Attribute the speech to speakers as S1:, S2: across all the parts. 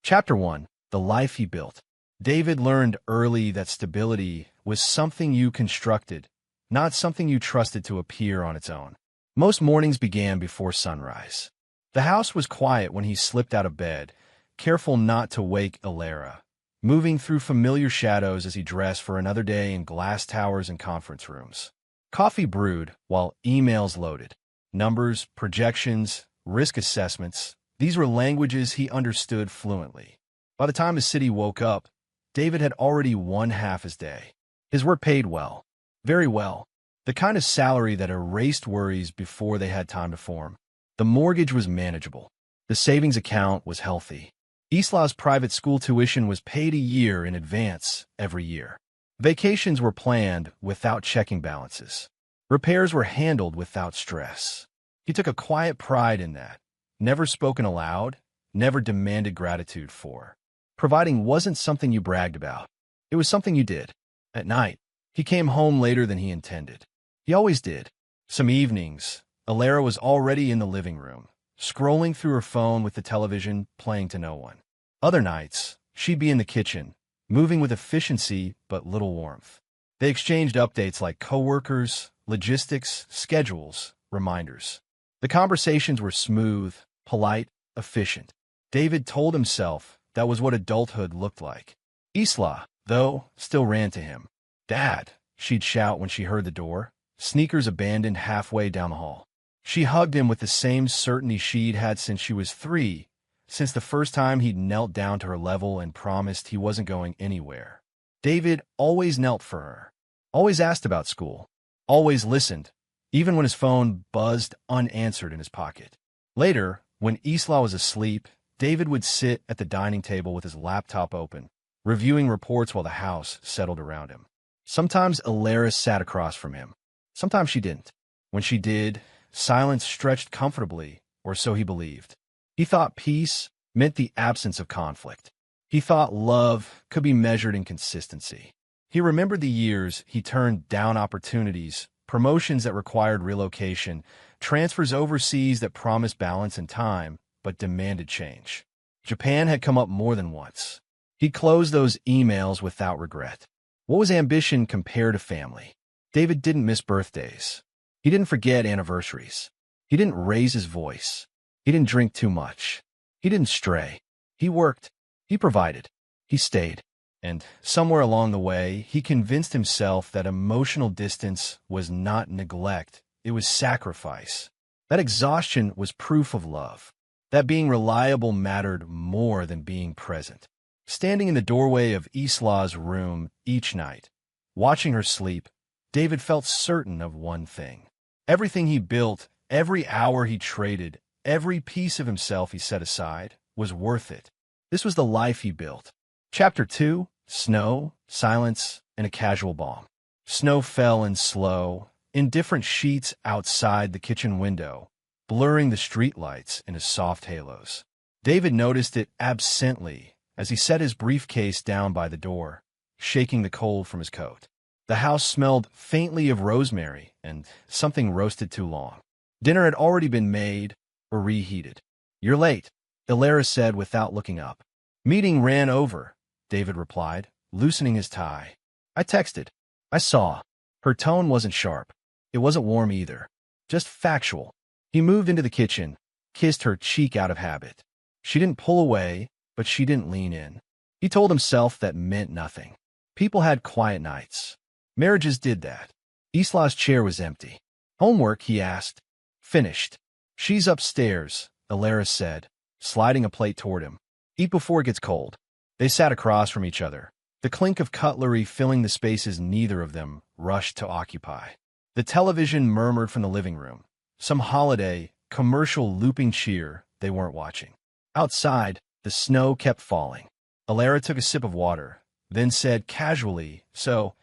S1: Chapter 1. The Life He Built. David learned early that stability was something you constructed, not something you trusted to appear on its own. Most mornings began before sunrise. The house was quiet when he slipped out of bed, careful not to wake Elara, moving through familiar shadows as he dressed for another day in glass towers and conference rooms. Coffee brewed while emails loaded. Numbers, projections, risk assessments, these were languages he understood fluently. By the time the city woke up, David had already won half his day. His work paid well, very well, the kind of salary that erased worries before they had time to form. The mortgage was manageable. The savings account was healthy. Isla's private school tuition was paid a year in advance every year. Vacations were planned without checking balances. Repairs were handled without stress. He took a quiet pride in that, never spoken aloud, never demanded gratitude for. Providing wasn't something you bragged about. It was something you did. At night, he came home later than he intended. He always did. Some evenings, Elara was already in the living room, scrolling through her phone with the television playing to no one. Other nights, she'd be in the kitchen, moving with efficiency but little warmth. They exchanged updates like coworkers, logistics, schedules, reminders. The conversations were smooth, polite, efficient. David told himself that was what adulthood looked like. Isla, though, still ran to him. "Dad," she'd shout when she heard the door, sneakers abandoned halfway down the hall. She hugged him with the same certainty she'd had since she was 3, since the first time he'd knelt down to her level and promised he wasn't going anywhere. David always knelt for her, always asked about school, always listened, even when his phone buzzed unanswered in his pocket. Later, when Isla was asleep, David would sit at the dining table with his laptop open, reviewing reports while the house settled around him. Sometimes Elara sat across from him. Sometimes she didn't. When she did, silence stretched comfortably, or so he believed. He thought peace meant the absence of conflict. He thought love could be measured in consistency. He remembered the years he turned down opportunities, promotions that required relocation, transfers overseas that promised balance and time, but demanded change. Japan had come up more than once. He'd closed those emails without regret. What was ambition compared to family? David didn't miss birthdays. He didn't forget anniversaries. He didn't raise his voice. He didn't drink too much. He didn't stray. He worked. He provided. He stayed. And somewhere along the way, he convinced himself that emotional distance was not neglect. It was sacrifice. That exhaustion was proof of love. That being reliable mattered more than being present. Standing in the doorway of Isla's room each night, watching her sleep, David felt certain of one thing. Everything he built, every hour he traded, every piece of himself he set aside, was worth it. This was the life he built. Chapter 2. Snow, Silence, and a Casual Bomb. Snow fell in slow, indifferent sheets outside the kitchen window, blurring the streetlights into soft halos. David noticed it absently as he set his briefcase down by the door, shaking the cold from his coat. The house smelled faintly of rosemary and something roasted too long. Dinner had already been made or reheated. "You're late," Elara said without looking up. "Meeting ran over," David replied, loosening his tie. "I texted. I saw." Her tone wasn't sharp. It wasn't warm either. Just factual. He moved into the kitchen, kissed her cheek out of habit. She didn't pull away, but she didn't lean in. He told himself that meant nothing. People had quiet nights. Marriages did that. Isla's chair was empty. "Homework?" he asked. "Finished." "She's upstairs," Elara said, sliding a plate toward him. "Eat before it gets cold." They sat across from each other, the clink of cutlery filling the spaces neither of them rushed to occupy. The television murmured from the living room, some holiday, commercial looping cheer they weren't watching. Outside, the snow kept falling. Elara took a sip of water, then said casually, "So,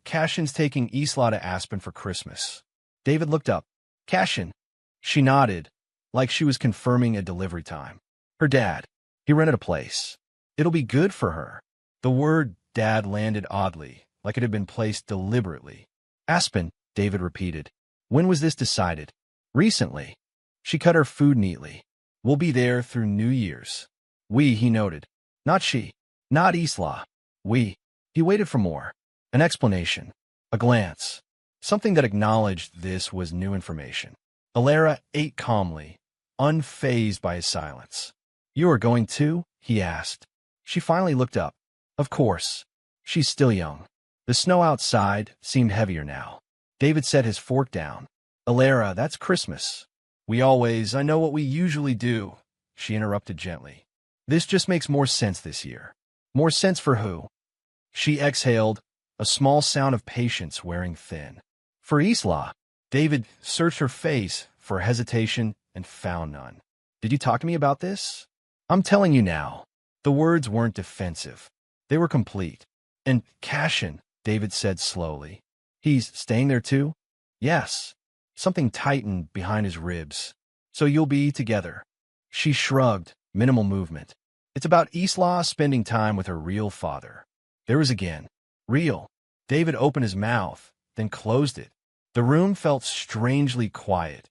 S1: Cashin's taking Isla to Aspen for Christmas." David looked up. "Cashin?" She nodded, like she was confirming a delivery time. "Her dad. He rented a place. It'll be good for her." The word dad landed oddly, like it had been placed deliberately. "Aspen," David repeated. "When was this decided?" "Recently." She cut her food neatly. "We'll be there through New Year's." "We," he noted. Not she. Not Isla. We. He waited for more. An explanation. A glance. Something that acknowledged this was new information. Elara ate calmly, unfazed by his silence. You are going too? He asked. She finally looked up. Of course. She's still young. The snow outside seemed heavier now. David set his fork down. Elara, that's Christmas. I know what we usually do, she interrupted gently. This just makes more sense this year. More sense for who? She exhaled, a small sound of patience wearing thin. For Isla. David searched her face for hesitation and found none. Did you talk to me about this? I'm telling you now. The words weren't defensive. They were complete. And Cashin, David said slowly. He's staying there too? Yes. Something tightened behind his ribs. So you'll be together. She shrugged, minimal movement. It's about Isla spending time with her real father. There was again. Real. David opened his mouth, then closed it. The room felt strangely quiet,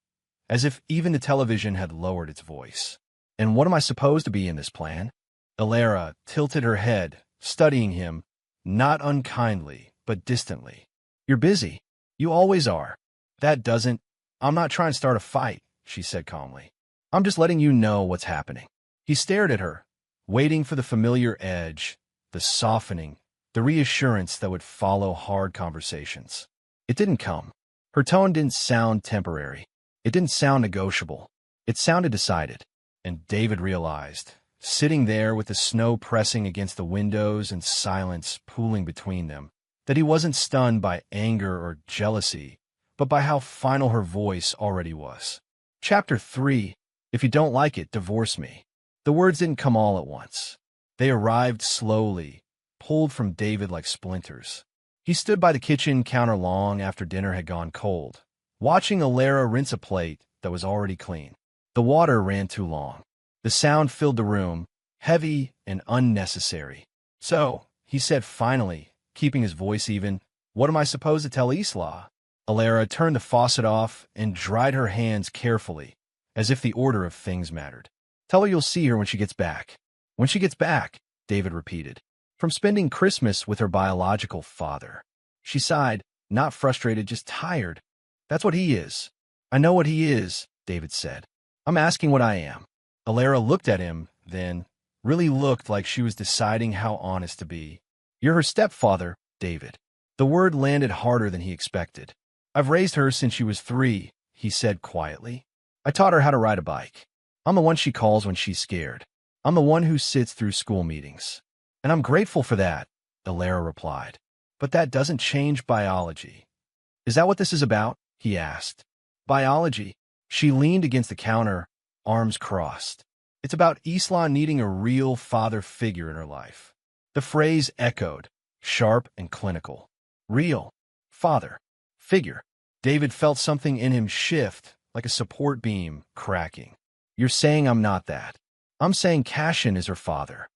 S1: as if even the television had lowered its voice. And what am I supposed to be in this plan? Elara tilted her head, studying him, not unkindly, but distantly. You're busy. You always are. I'm not trying to start a fight, she said calmly. I'm just letting you know what's happening. He stared at her, waiting for the familiar edge, the softening, the reassurance that would follow hard conversations. It didn't come. Her tone didn't sound temporary. It didn't sound negotiable. It sounded decided. And David realized, sitting there with the snow pressing against the windows and silence pooling between them, that he wasn't stunned by anger or jealousy, but by how final her voice already was. Chapter 3. If you don't like it, divorce me. The words didn't come all at once. They arrived slowly, pulled from David like splinters. He stood by the kitchen counter long after dinner had gone cold, watching Elara rinse a plate that was already clean. The water ran too long. The sound filled the room, heavy and unnecessary. So, he said finally, keeping his voice even, what am I supposed to tell Isla? Elara turned the faucet off and dried her hands carefully, as if the order of things mattered. Tell her you'll see her when she gets back. When she gets back, David repeated. From spending Christmas with her biological father. She sighed, not frustrated, just tired. That's what he is. I know what he is, David said. I'm asking what I am. Elara looked at him, then really looked like she was deciding how honest to be. You're her stepfather, David. The word landed harder than he expected. I've raised her since she was 3, he said quietly. I taught her how to ride a bike. I'm the one she calls when she's scared. I'm the one who sits through school meetings. And I'm grateful for that, Elara replied. But that doesn't change biology. Is that what this is about? He asked. Biology. She leaned against the counter, arms crossed. It's about Isla needing a real father figure in her life. The phrase echoed, sharp and clinical. Real. Father. Figure. David felt something in him shift, like a support beam cracking. You're saying I'm not that. I'm saying Cashin is her father.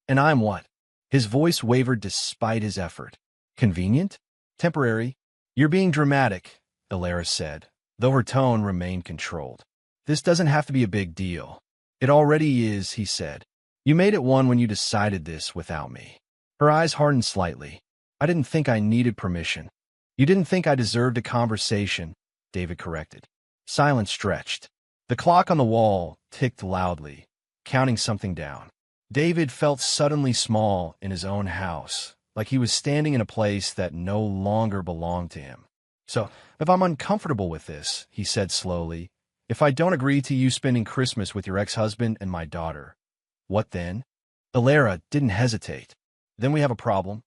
S1: And I'm what? His voice wavered despite his effort. Convenient? Temporary? You're being dramatic, Elara said, though her tone remained controlled. This doesn't have to be a big deal. It already is, he said. You made it one when you decided this without me. Her eyes hardened slightly. I didn't think I needed permission. You didn't think I deserved a conversation, David corrected. Silence stretched. The clock on the wall ticked loudly, counting something down. David felt suddenly small in his own house, like he was standing in a place that no longer belonged to him. So, if I'm uncomfortable with this, he said slowly, if I don't agree to you spending Christmas with your ex-husband and my daughter, what then? Elara didn't hesitate. Then we have a problem.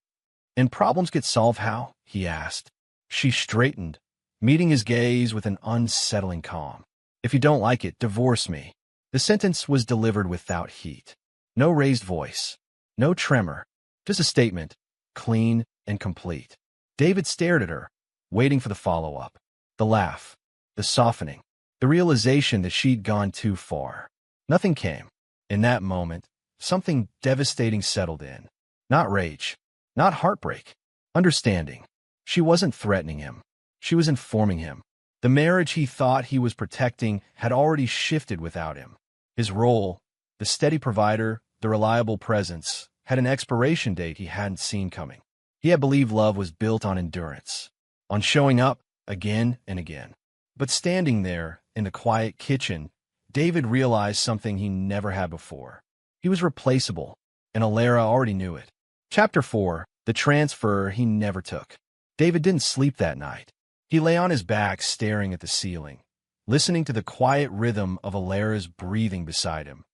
S1: And problems get solved how? He asked. She straightened, meeting his gaze with an unsettling calm. If you don't like it, divorce me. The sentence was delivered without heat. No raised voice. No tremor. Just a statement, clean and complete. David stared at her, waiting for the follow-up. The laugh. The softening. The realization that she'd gone too far. Nothing came. In that moment, something devastating settled in. Not rage. Not heartbreak. Understanding. She wasn't threatening him. She was informing him. The marriage he thought he was protecting had already shifted without him. His role, the steady provider, the reliable presence, had an expiration date he hadn't seen coming. He had believed love was built on endurance, on showing up again and again. But standing there in the quiet kitchen, David realized something he never had before. He was replaceable, and Elara already knew it. Chapter 4. The Transfer He Never Took. David didn't sleep that night. He lay on his back staring at the ceiling, listening to the quiet rhythm of Elara's breathing beside him.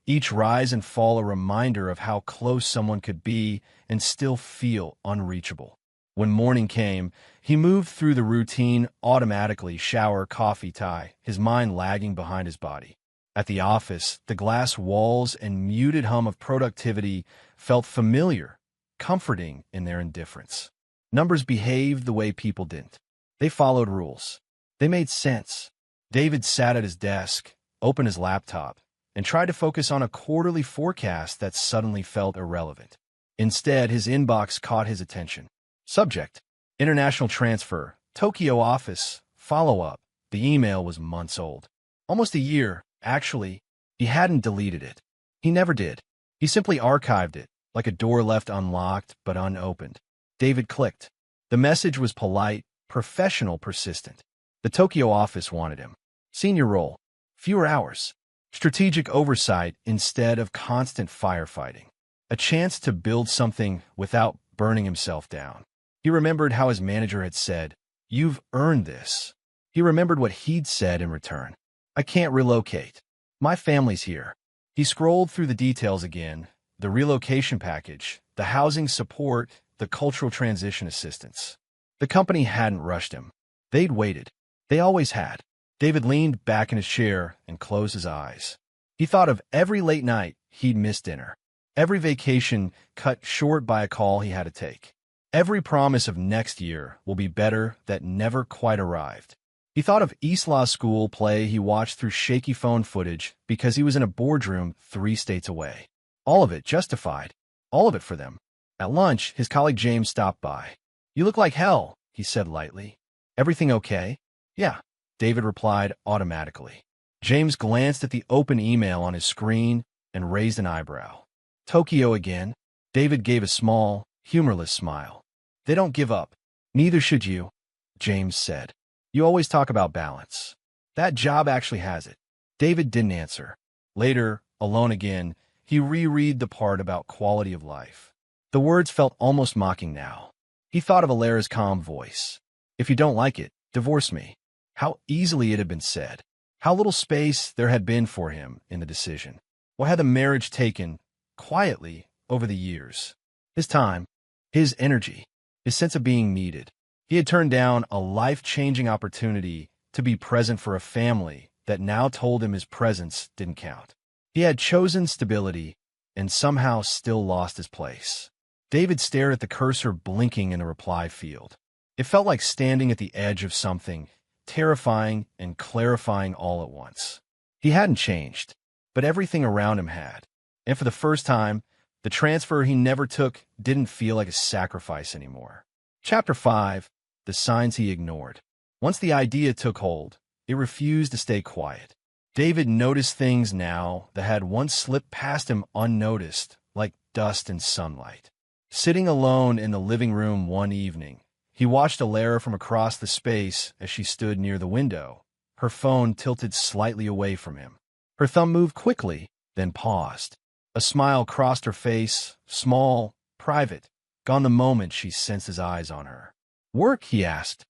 S1: Each rise and fall a reminder of how close someone could be and still feel unreachable. When morning came, he moved through the routine automatically, shower, coffee, tie, his mind lagging behind his body. At the office, the glass walls and muted hum of productivity felt familiar, comforting in their indifference. Numbers behaved the way people didn't. They followed rules. They made sense. David sat at his desk, opened his laptop, and tried to focus on a quarterly forecast that suddenly felt irrelevant. Instead, his inbox caught his attention. Subject: International Transfer, Tokyo Office, Follow-up. The email was months old. Almost a year, actually. He hadn't deleted it. He never did. He simply archived it, like a door left unlocked but unopened. David clicked. The message was polite, professional, persistent. The Tokyo office wanted him. Senior role. Fewer hours. Strategic oversight instead of constant firefighting. A chance to build something without burning himself down. He remembered how his manager had said, "You've earned this." He remembered what he'd said in return. "I can't relocate. My family's here." He scrolled through the details again, the relocation package, the housing support, the cultural transition assistance. The company hadn't rushed him. They'd waited. They always had. David leaned back in his chair and closed his eyes. He thought of every late night he'd missed dinner, every vacation cut short by a call he had to take, every promise of next year will be better that never quite arrived. He thought of Isla school play he watched through shaky phone footage because he was in a boardroom 3 states away. All of it justified. All of it for them. At lunch, his colleague James stopped by. "You look like hell," he said lightly. "Everything okay?" "Yeah," David replied automatically. James glanced at the open email on his screen and raised an eyebrow. "Tokyo again?" David gave a small, humorless smile. "They don't give up. Neither should you," James said. "You always talk about balance. That job actually has it." David didn't answer. Later, alone again, he reread the part about quality of life. The words felt almost mocking now. He thought of Elara's calm voice. "If you don't like it, divorce me." How easily it had been said. How little space there had been for him in the decision. What had the marriage taken, quietly, over the years? His time, his energy, his sense of being needed. He had turned down a life-changing opportunity to be present for a family that now told him his presence didn't count. He had chosen stability and somehow still lost his place. David stared at the cursor blinking in the reply field. It felt like standing at the edge of something, terrifying and clarifying all at once. He hadn't changed, but everything around him had. And for the first time, the transfer he never took didn't feel like a sacrifice anymore. Chapter 5. The Signs He Ignored. Once the idea took hold, it refused to stay quiet. David noticed things now that had once slipped past him unnoticed, like dust and sunlight. Sitting alone in the living room one evening, he watched Elara from across the space as she stood near the window, her phone tilted slightly away from him. Her thumb moved quickly, then paused. A smile crossed her face, small, private, gone the moment she sensed his eyes on her. "Work?" he asked.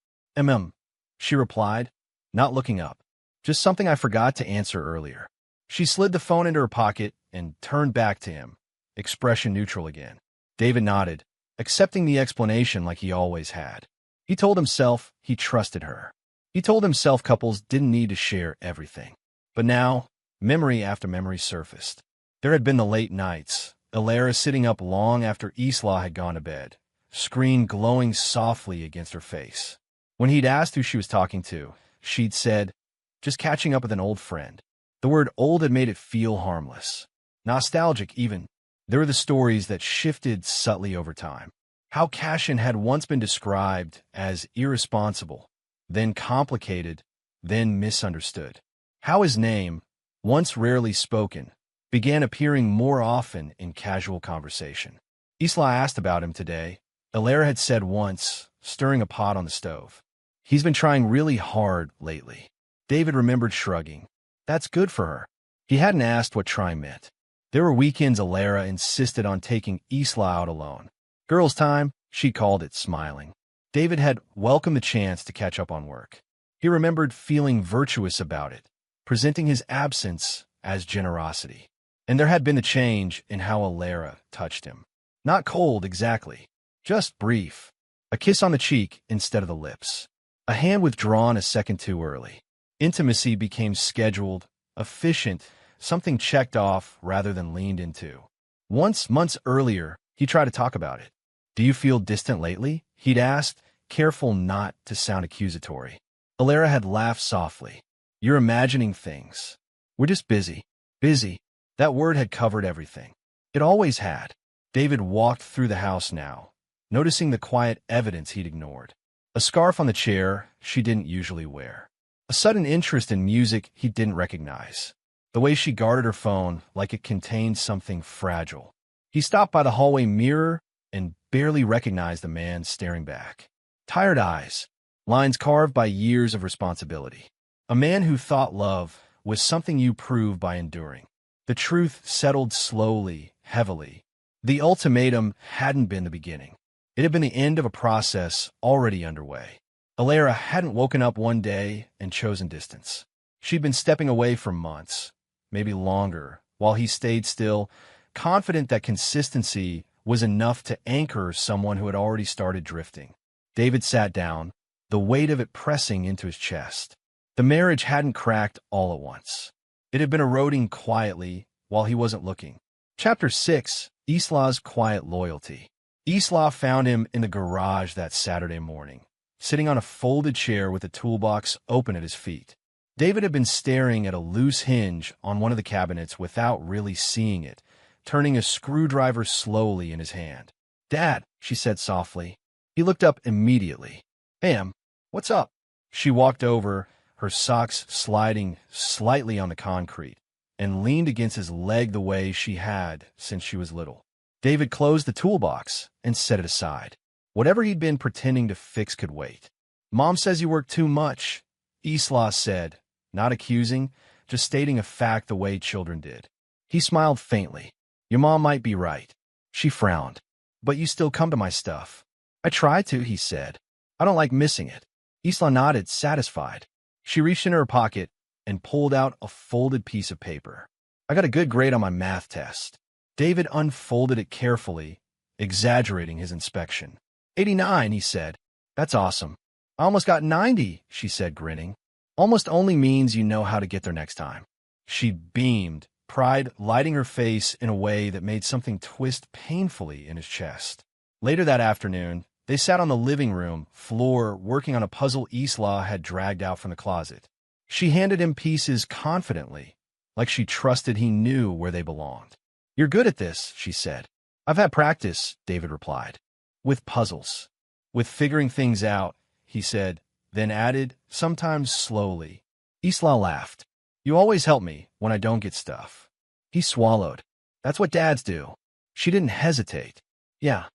S1: She replied, not looking up. "Just something I forgot to answer earlier." She slid the phone into her pocket and turned back to him, expression neutral again. David nodded, accepting the explanation like he always had. He told himself he trusted her. He told himself couples didn't need to share everything. But now, memory after memory surfaced. There had been the late nights, Elara sitting up long after Isla had gone to bed, screen glowing softly against her face. When he'd asked who she was talking to, she'd said, "Just catching up with an old friend." The word old had made it feel harmless. Nostalgic, even. There were the stories that shifted subtly over time. How Cashin had once been described as irresponsible, then complicated, then misunderstood. How his name, once rarely spoken, began appearing more often in casual conversation. Isla asked about him today. Elara had said once, stirring a pot on the stove. He's been trying really hard lately. David remembered shrugging. That's good for her. He hadn't asked what trying meant. There were weekends Elara insisted on taking Isla out alone. Girls' time, she called it, smiling. David had welcomed the chance to catch up on work. He remembered feeling virtuous about it, presenting his absence as generosity. And there had been a change in how Elara touched him. Not cold, exactly. Just brief. A kiss on the cheek instead of the lips. A hand withdrawn a second too early. Intimacy became scheduled, efficient, something checked off rather than leaned into. Once, months earlier, he tried to talk about it. Do you feel distant lately? He'd asked, careful not to sound accusatory. Elara had laughed softly. You're imagining things. We're just busy. Busy. That word had covered everything. It always had. David walked through the house now, noticing the quiet evidence he'd ignored. A scarf on the chair she didn't usually wear. A sudden interest in music he didn't recognize. The way she guarded her phone like it contained something fragile. He stopped by the hallway mirror and barely recognized the man staring back. Tired eyes, lines carved by years of responsibility. A man who thought love was something you prove by enduring. The truth settled slowly, heavily. The ultimatum hadn't been the beginning. It had been the end of a process already underway. Elara hadn't woken up one day and chosen distance. She'd been stepping away for months, maybe longer, while he stayed still, confident that consistency was enough to anchor someone who had already started drifting. David sat down, the weight of it pressing into his chest. The marriage hadn't cracked all at once. It had been eroding quietly while he wasn't looking. Chapter 6, Isla's Quiet Loyalty. Isla found him in the garage that Saturday morning, sitting on a folded chair with a toolbox open at his feet. David had been staring at a loose hinge on one of the cabinets without really seeing it, turning a screwdriver slowly in his hand. Dad, she said softly. He looked up immediately. Hey, Em, what's up? She walked over, her socks sliding slightly on the concrete, and leaned against his leg the way she had since she was little. David closed the toolbox and set it aside. Whatever he'd been pretending to fix could wait. Mom says you work too much, Isla said, not accusing, just stating a fact the way children did. He smiled faintly. Your mom might be right. She frowned. But you still come to my stuff. I try to, he said. I don't like missing it. Isla nodded, satisfied. She reached into her pocket and pulled out a folded piece of paper. I got a good grade on my math test. David unfolded it carefully, exaggerating his inspection. 89, he said. That's awesome. I almost got 90, she said, grinning. Almost only means you know how to get there next time. She beamed, pride lighting her face in a way that made something twist painfully in his chest. Later that afternoon, they sat on the living room floor working on a puzzle Isla had dragged out from the closet. She handed him pieces confidently, like she trusted he knew where they belonged. You're good at this, she said. I've had practice, David replied. With puzzles. With figuring things out, he said, then added, sometimes slowly. Isla laughed. You always help me when I don't get stuff. He swallowed. That's what dads do. She didn't hesitate. Yeah.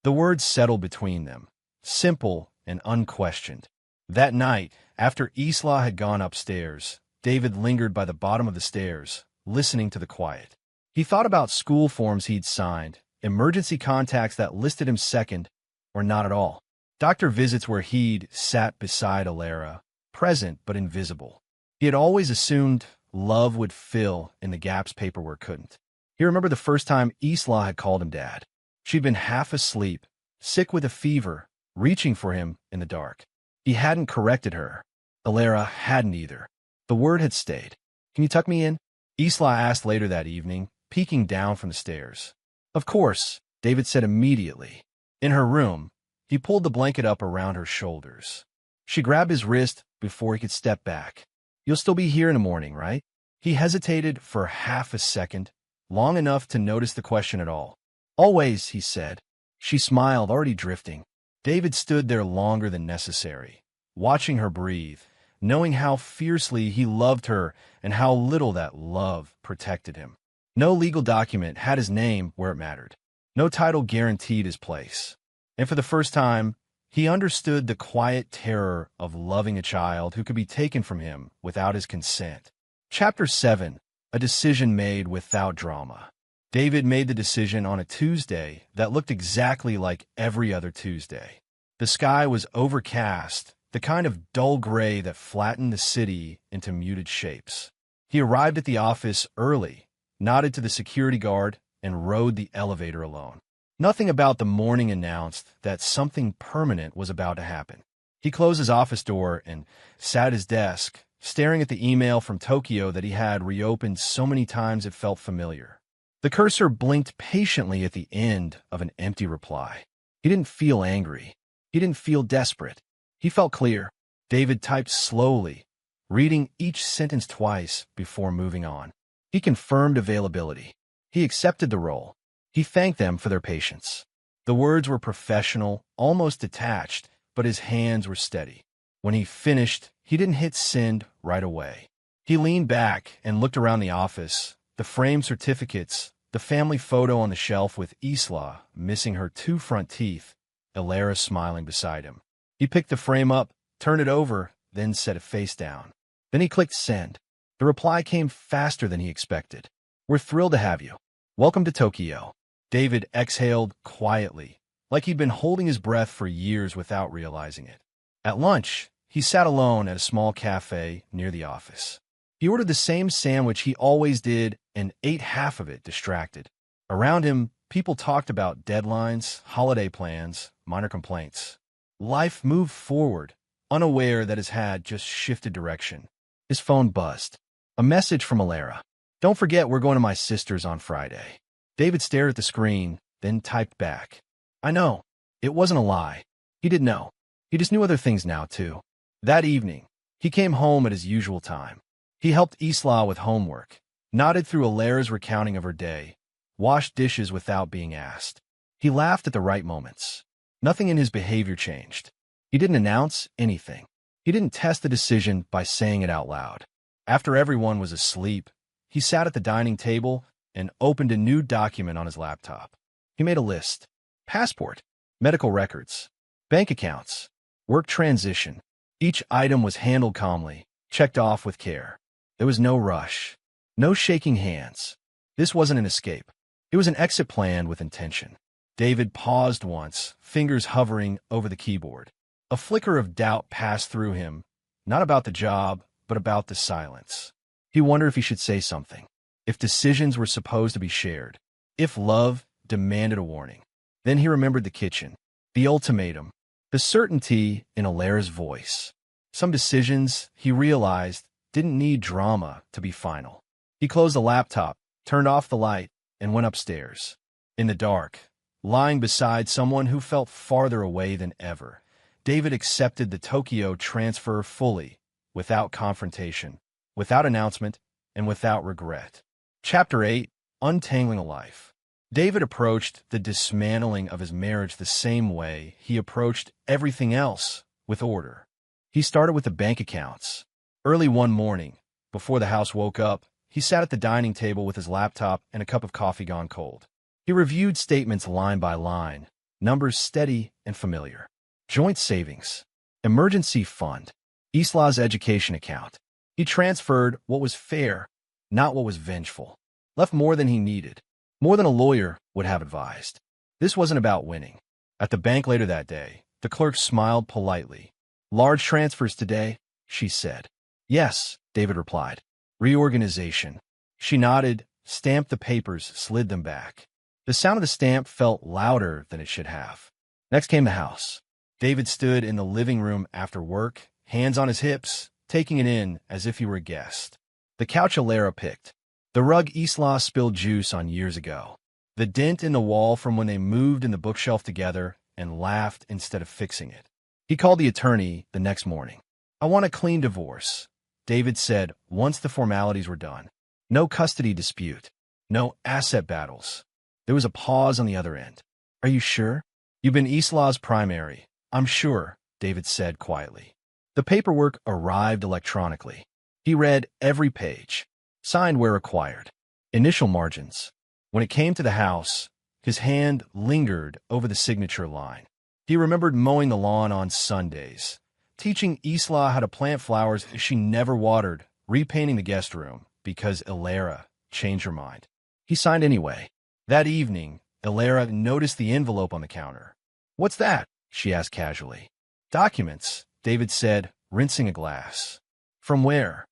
S1: The words settled between them, simple and unquestioned. That night, after Isla had gone upstairs, David lingered by the bottom of the stairs, listening to the quiet. He thought about school forms he'd signed, emergency contacts that listed him second, or not at all. Doctor visits where he'd sat beside Elara, present but invisible. He had always assumed love would fill in the gaps paperwork couldn't. He remembered the first time Isla had called him dad. She'd been half asleep, sick with a fever, reaching for him in the dark. He hadn't corrected her. Elara hadn't either. The word had stayed. Can you tuck me in? Isla asked later that evening, peeking down from the stairs. Of course, David said immediately. In her room, he pulled the blanket up around her shoulders. She grabbed his wrist before he could step back. You'll still be here in the morning, right? He hesitated for half a second, long enough to notice the question at all. Always, he said. She smiled, already drifting. David stood there longer than necessary, watching her breathe, knowing how fiercely he loved her and how little that love protected him. No legal document had his name where it mattered. No title guaranteed his place. And for the first time, he understood the quiet terror of loving a child who could be taken from him without his consent. Chapter 7. A decision made without drama. David made the decision on a Tuesday that looked exactly like every other Tuesday. The sky was overcast, the kind of dull gray that flattened the city into muted shapes. He arrived at the office early, nodded to the security guard, and rode the elevator alone. Nothing about the morning announced that something permanent was about to happen. He closed his office door and sat at his desk, staring at the email from Tokyo that he had reopened so many times it felt familiar. The cursor blinked patiently at the end of an empty reply. He didn't feel angry. He didn't feel desperate. He felt clear. David typed slowly, reading each sentence twice before moving on. He confirmed availability. He accepted the role. He thanked them for their patience. The words were professional, almost detached, but his hands were steady. When he finished, he didn't hit send right away. He leaned back and looked around the office, the framed certificates, the family photo on the shelf with Isla missing her 2 front teeth, Elara smiling beside him. He picked the frame up, turned it over, then set it face down. Then he clicked send. The reply came faster than he expected. "We're thrilled to have you. Welcome to Tokyo." David exhaled quietly, like he'd been holding his breath for years without realizing it. At lunch, he sat alone at a small cafe near the office. He ordered the same sandwich he always did and ate half of it distracted. Around him, people talked about deadlines, holiday plans, minor complaints. Life moved forward, unaware that his had just shifted direction. His phone buzzed. A message from Elara. "Don't forget we're going to my sister's on Friday." David stared at the screen, then typed back. "I know." It wasn't a lie. He didn't know. He just knew other things now, too. That evening, he came home at his usual time. He helped Isla with homework, nodded through Elara's recounting of her day, washed dishes without being asked. He laughed at the right moments. Nothing in his behavior changed. He didn't announce anything. He didn't test the decision by saying it out loud. After everyone was asleep, he sat at the dining table and opened a new document on his laptop. He made a list. Passport, medical records, bank accounts, work transition. Each item was handled calmly, checked off with care. There was no rush, no shaking hands. This wasn't an escape. It was an exit plan with intention. David paused once, fingers hovering over the keyboard. A flicker of doubt passed through him, not about the job, but about the silence. He wondered if he should say something, if decisions were supposed to be shared, if love demanded a warning. Then he remembered the kitchen, the ultimatum, the certainty in Elara's voice. Some decisions, he realized, didn't need drama to be final. He closed the laptop, turned off the light, and went upstairs. In the dark, lying beside someone who felt farther away than ever, David accepted the Tokyo transfer fully, without confrontation, without announcement, and without regret. Chapter 8. Untangling a Life. David approached the dismantling of his marriage the same way he approached everything else, with order. He started with the bank accounts. Early one morning, before the house woke up, he sat at the dining table with his laptop and a cup of coffee gone cold. He reviewed statements line by line, numbers steady and familiar. Joint savings, emergency fund, Isla's education account. He transferred what was fair, not what was vengeful. Left more than he needed, more than a lawyer would have advised. This wasn't about winning. At the bank later that day, the clerk smiled politely. "Large transfers today," she said. "Yes," David replied. "Reorganization." She nodded, stamped the papers, slid them back. The sound of the stamp felt louder than it should have. Next came the house. David stood in the living room after work, hands on his hips, taking it in as if he were a guest. The couch Elara picked. The rug Isla spilled juice on years ago. The dent in the wall from when they moved in the bookshelf together and laughed instead of fixing it. He called the attorney the next morning. "I want a clean divorce," David said once the formalities were done. No custody dispute. No asset battles. There was a pause on the other end. "Are you sure?" "You've been Isla's primary." "I'm sure," David said quietly. The paperwork arrived electronically. He read every page, signed where required. Initial margins. When it came to the house, his hand lingered over the signature line. He remembered mowing the lawn on Sundays, teaching Isla how to plant flowers she never watered, repainting the guest room because Elara changed her mind. He signed anyway. That evening, Elara noticed the envelope on the counter. "What's that?" she asked casually. "Documents," David said, rinsing a glass. "From where?"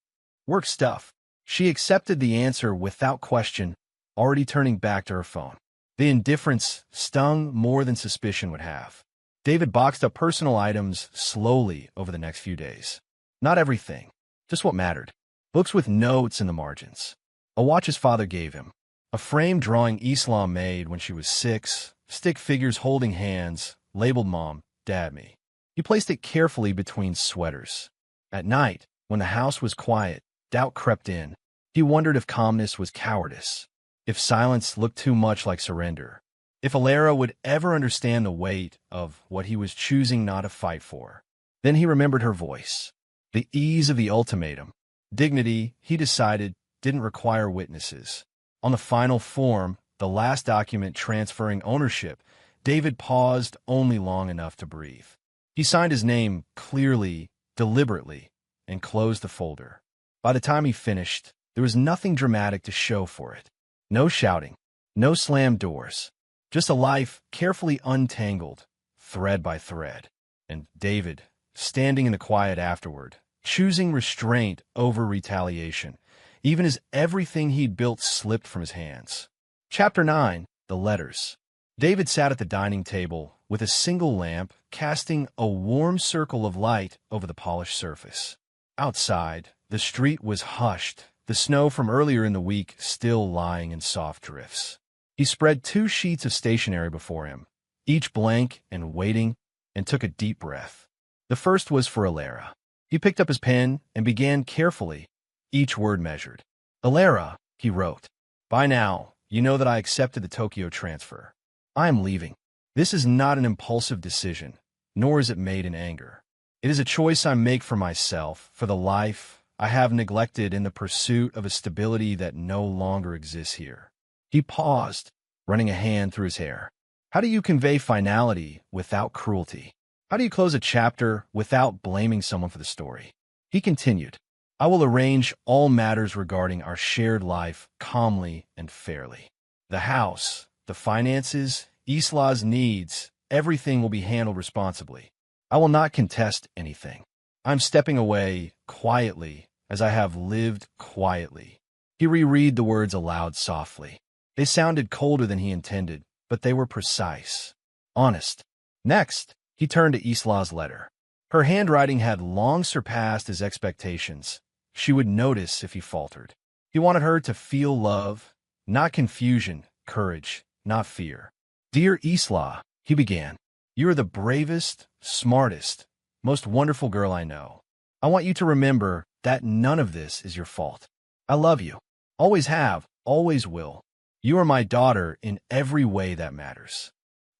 S1: "Work stuff." She accepted the answer without question, already turning back to her phone. The indifference stung more than suspicion would have. David boxed up personal items slowly over the next few days. Not everything, just what mattered. Books with notes in the margins. A watch his father gave him. A frame drawing Isla made when she was 6. Stick figures holding hands, labeled Mom, Dad, Me. He placed it carefully between sweaters. At night, when the house was quiet, doubt crept in. He wondered if calmness was cowardice, if silence looked too much like surrender, if Elara would ever understand the weight of what he was choosing not to fight for. Then he remembered her voice. The ease of the ultimatum. Dignity, he decided, didn't require witnesses. On the final form, the last document transferring ownership, David paused only long enough to breathe. He signed his name clearly, deliberately, and closed the folder. By the time he finished, there was nothing dramatic to show for it. No shouting, no slammed doors, just a life carefully untangled, thread by thread. And David, standing in the quiet afterward, choosing restraint over retaliation, even as everything he'd built slipped from his hands. Chapter 9, The Letters. David sat at the dining table with a single lamp casting a warm circle of light over the polished surface. Outside, the street was hushed, the snow from earlier in the week still lying in soft drifts. He spread 2 sheets of stationery before him, each blank and waiting, and took a deep breath. The first was for Elara. He picked up his pen and began carefully, each word measured. "Elara," he wrote. "By now, you know that I accepted the Tokyo transfer. I am leaving. This is not an impulsive decision, nor is it made in anger. It is a choice I make for myself, for the life I have neglected in the pursuit of a stability that no longer exists here." He paused, running a hand through his hair. How do you convey finality without cruelty? How do you close a chapter without blaming someone for the story? He continued, "I will arrange all matters regarding our shared life calmly and fairly. The house, the finances, Isla's needs, everything will be handled responsibly. I will not contest anything. I'm stepping away quietly as I have lived quietly." He reread the words aloud softly. They sounded colder than he intended, but they were precise, honest. Next, he turned to Isla's letter. Her handwriting had long surpassed his expectations. She would notice if he faltered. He wanted her to feel love, not confusion, courage, not fear. "Dear Isla," he began, "you are the bravest, smartest, most wonderful girl I know. I want you to remember that none of this is your fault. I love you. Always have, always will. You are my daughter in every way that matters.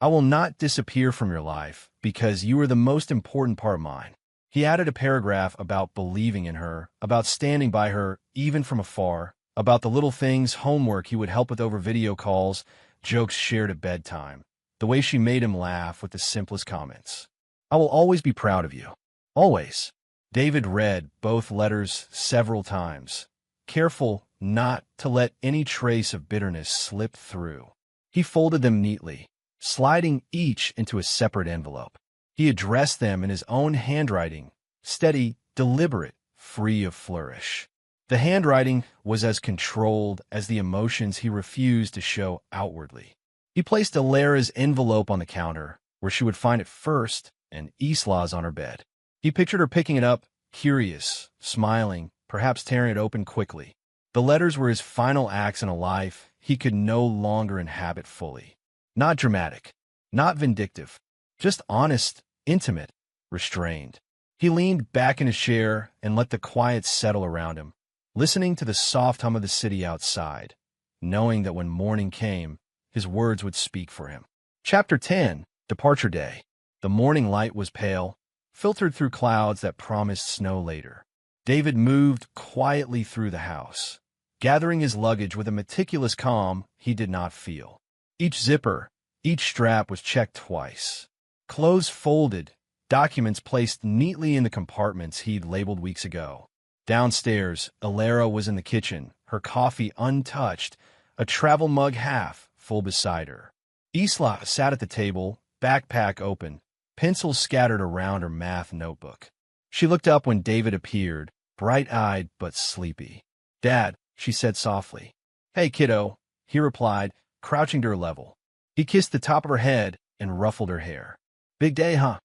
S1: I will not disappear from your life because you are the most important part of mine." He added a paragraph about believing in her, about standing by her even from afar, about the little things, homework he would help with over video calls, jokes shared at bedtime, the way she made him laugh with the simplest comments. "I will always be proud of you. Always." David read both letters several times, careful not to let any trace of bitterness slip through. He folded them neatly, sliding each into a separate envelope. He addressed them in his own handwriting, steady, deliberate, free of flourish. The handwriting was as controlled as the emotions he refused to show outwardly. He placed Elara's envelope on the counter, where she would find it first, and Isla's on her bed. He pictured her picking it up, curious, smiling, perhaps tearing it open quickly. The letters were his final acts in a life he could no longer inhabit fully. Not dramatic, not vindictive, just honest, intimate, restrained. He leaned back in his chair and let the quiet settle around him, listening to the soft hum of the city outside, knowing that when morning came, his words would speak for him. Chapter 10, Departure Day. The morning light was pale, filtered through clouds that promised snow later. David moved quietly through the house, gathering his luggage with a meticulous calm he did not feel. Each zipper, each strap was checked twice. Clothes folded, documents placed neatly in the compartments he'd labeled weeks ago. Downstairs, Elara was in the kitchen, her coffee untouched, a travel mug half full beside her. Isla sat at the table, backpack open, pencils scattered around her math notebook. She looked up when David appeared, bright-eyed but sleepy. "Dad," she said softly. "Hey, kiddo," he replied, crouching to her level. He kissed the top of her head and ruffled her hair. "Big day, huh?"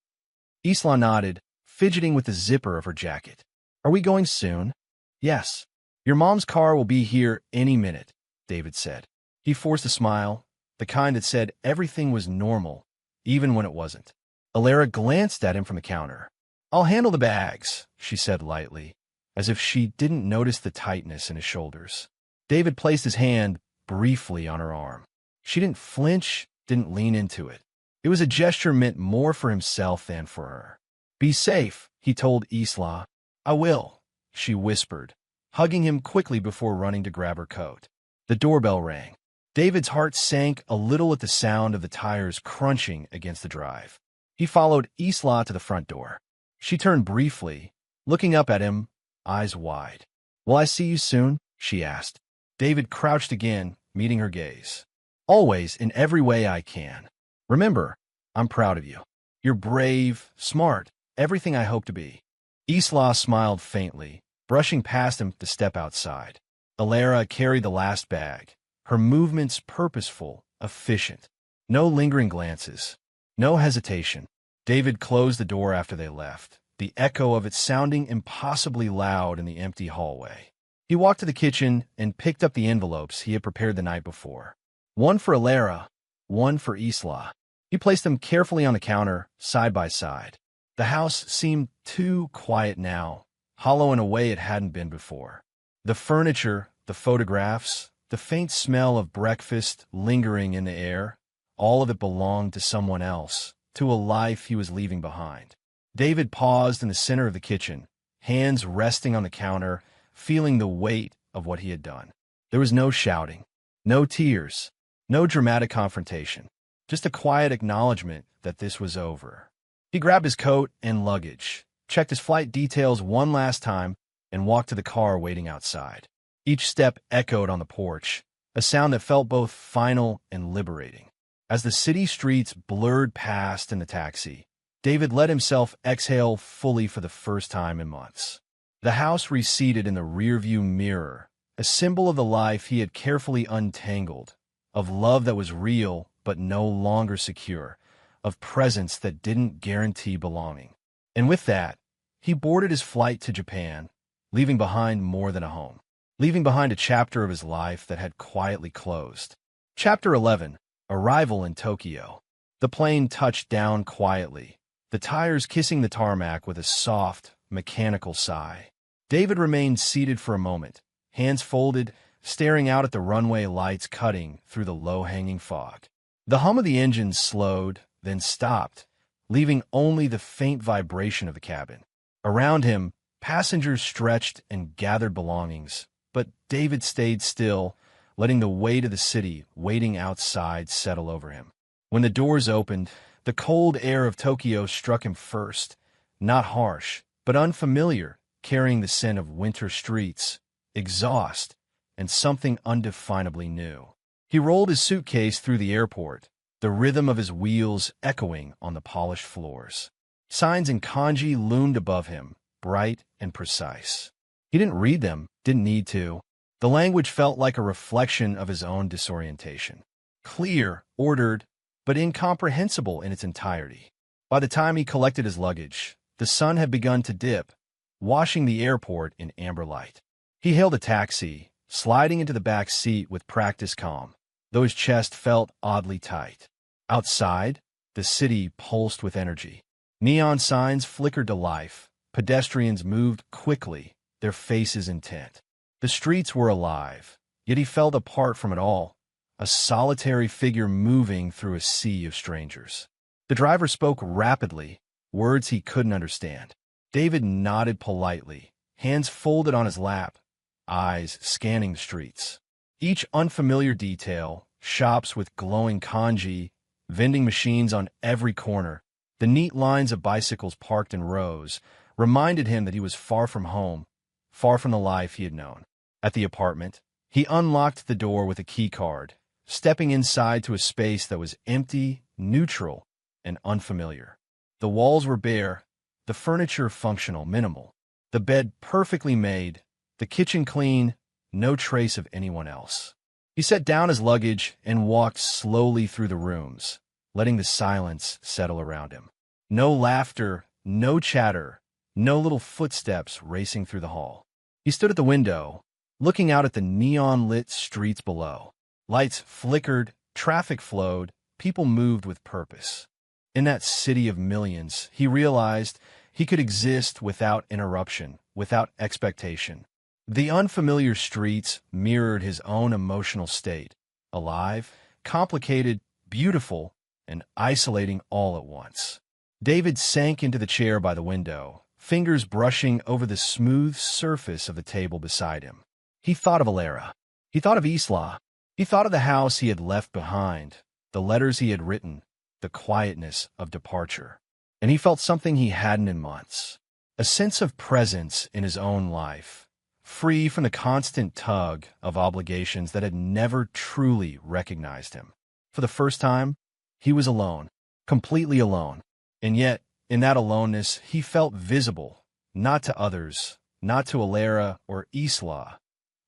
S1: Isla nodded, fidgeting with the zipper of her jacket. "Are we going soon?" "Yes. Your mom's car will be here any minute," David said. He forced a smile, the kind that said everything was normal, even when it wasn't. Elara glanced at him from the counter. "I'll handle the bags," she said lightly, as if she didn't notice the tightness in his shoulders. David placed his hand briefly on her arm. She didn't flinch, didn't lean into it. It was a gesture meant more for himself than for her. "Be safe," he told Isla. "I will," she whispered, hugging him quickly before running to grab her coat. The doorbell rang. David's heart sank a little at the sound of the tires crunching against the drive. He followed Isla to the front door. She turned briefly, looking up at him, eyes wide. "Will I see you soon?" she asked. David crouched again, meeting her gaze. "Always, in every way I can. Remember, I'm proud of you. You're brave, smart, everything I hope to be." Isla smiled faintly, brushing past him to step outside. Elara carried the last bag, her movements purposeful, efficient. No lingering glances, no hesitation. David closed the door after they left, the echo of it sounding impossibly loud in the empty hallway. He walked to the kitchen and picked up the envelopes he had prepared the night before. One for Elara, one for Isla. He placed them carefully on the counter, side by side. The house seemed too quiet now, hollow in a way it hadn't been before. The furniture, the photographs, the faint smell of breakfast lingering in the air, all of it belonged to someone else, to a life he was leaving behind. David paused in the center of the kitchen, hands resting on the counter, feeling the weight of what he had done. There was no shouting, no tears, no dramatic confrontation, just a quiet acknowledgement that this was over. He grabbed his coat and luggage, checked his flight details one last time, and walked to the car waiting outside. Each step echoed on the porch, a sound that felt both final and liberating. As the city streets blurred past in the taxi, David let himself exhale fully for the first time in months. The house receded in the rearview mirror, a symbol of the life he had carefully untangled, of love that was real but no longer secure, of presence that didn't guarantee belonging. And with that, he boarded his flight to Japan, leaving behind more than a home, leaving behind a chapter of his life that had quietly closed. Chapter 11. Arrival in Tokyo. The plane touched down quietly, the tires kissing the tarmac with a soft, mechanical sigh. David remained seated for a moment, hands folded, staring out at the runway lights cutting through the low-hanging fog. The hum of the engine slowed, then stopped, leaving only the faint vibration of the cabin. Around him, passengers stretched and gathered belongings, but David stayed still, letting the weight of the city waiting outside settle over him. When the doors opened, the cold air of Tokyo struck him first, not harsh, but unfamiliar, carrying the scent of winter streets, exhaust, and something undefinably new. He rolled his suitcase through the airport, the rhythm of his wheels echoing on the polished floors. Signs in kanji loomed above him, bright and precise. He didn't read them, didn't need to. The language felt like a reflection of his own disorientation. Clear, ordered, but incomprehensible in its entirety. By the time he collected his luggage, the sun had begun to dip, washing the airport in amber light. He hailed a taxi, sliding into the back seat with practiced calm, though his chest felt oddly tight. Outside, the city pulsed with energy. Neon signs flickered to life. Pedestrians moved quickly, their faces intent. The streets were alive, yet he felt apart from it all, a solitary figure moving through a sea of strangers. The driver spoke rapidly, words he couldn't understand. David nodded politely, hands folded on his lap, eyes scanning the streets. Each unfamiliar detail, shops with glowing kanji, vending machines on every corner, the neat lines of bicycles parked in rows, reminded him that he was far from home, far from the life he had known. At the apartment, he unlocked the door with a key card, stepping inside to a space that was empty, neutral, and unfamiliar. The walls were bare, the furniture functional, minimal, the bed perfectly made, the kitchen clean, no trace of anyone else. He set down his luggage and walked slowly through the rooms, letting the silence settle around him. No laughter, no chatter, no little footsteps racing through the hall. He stood at the window, looking out at the neon-lit streets below. Lights flickered, traffic flowed, people moved with purpose. In that city of millions, he realized he could exist without interruption, without expectation. The unfamiliar streets mirrored his own emotional state, alive, complicated, beautiful, and isolating all at once. David sank into the chair by the window, fingers brushing over the smooth surface of the table beside him. He thought of Elara. He thought of Isla. He thought of the house he had left behind, the letters he had written, the quietness of departure. And he felt something he hadn't in months, a sense of presence in his own life, free from the constant tug of obligations that had never truly recognized him. For the first time, he was alone, completely alone. And yet, in that aloneness, he felt visible, not to others, not to Elara or Isla,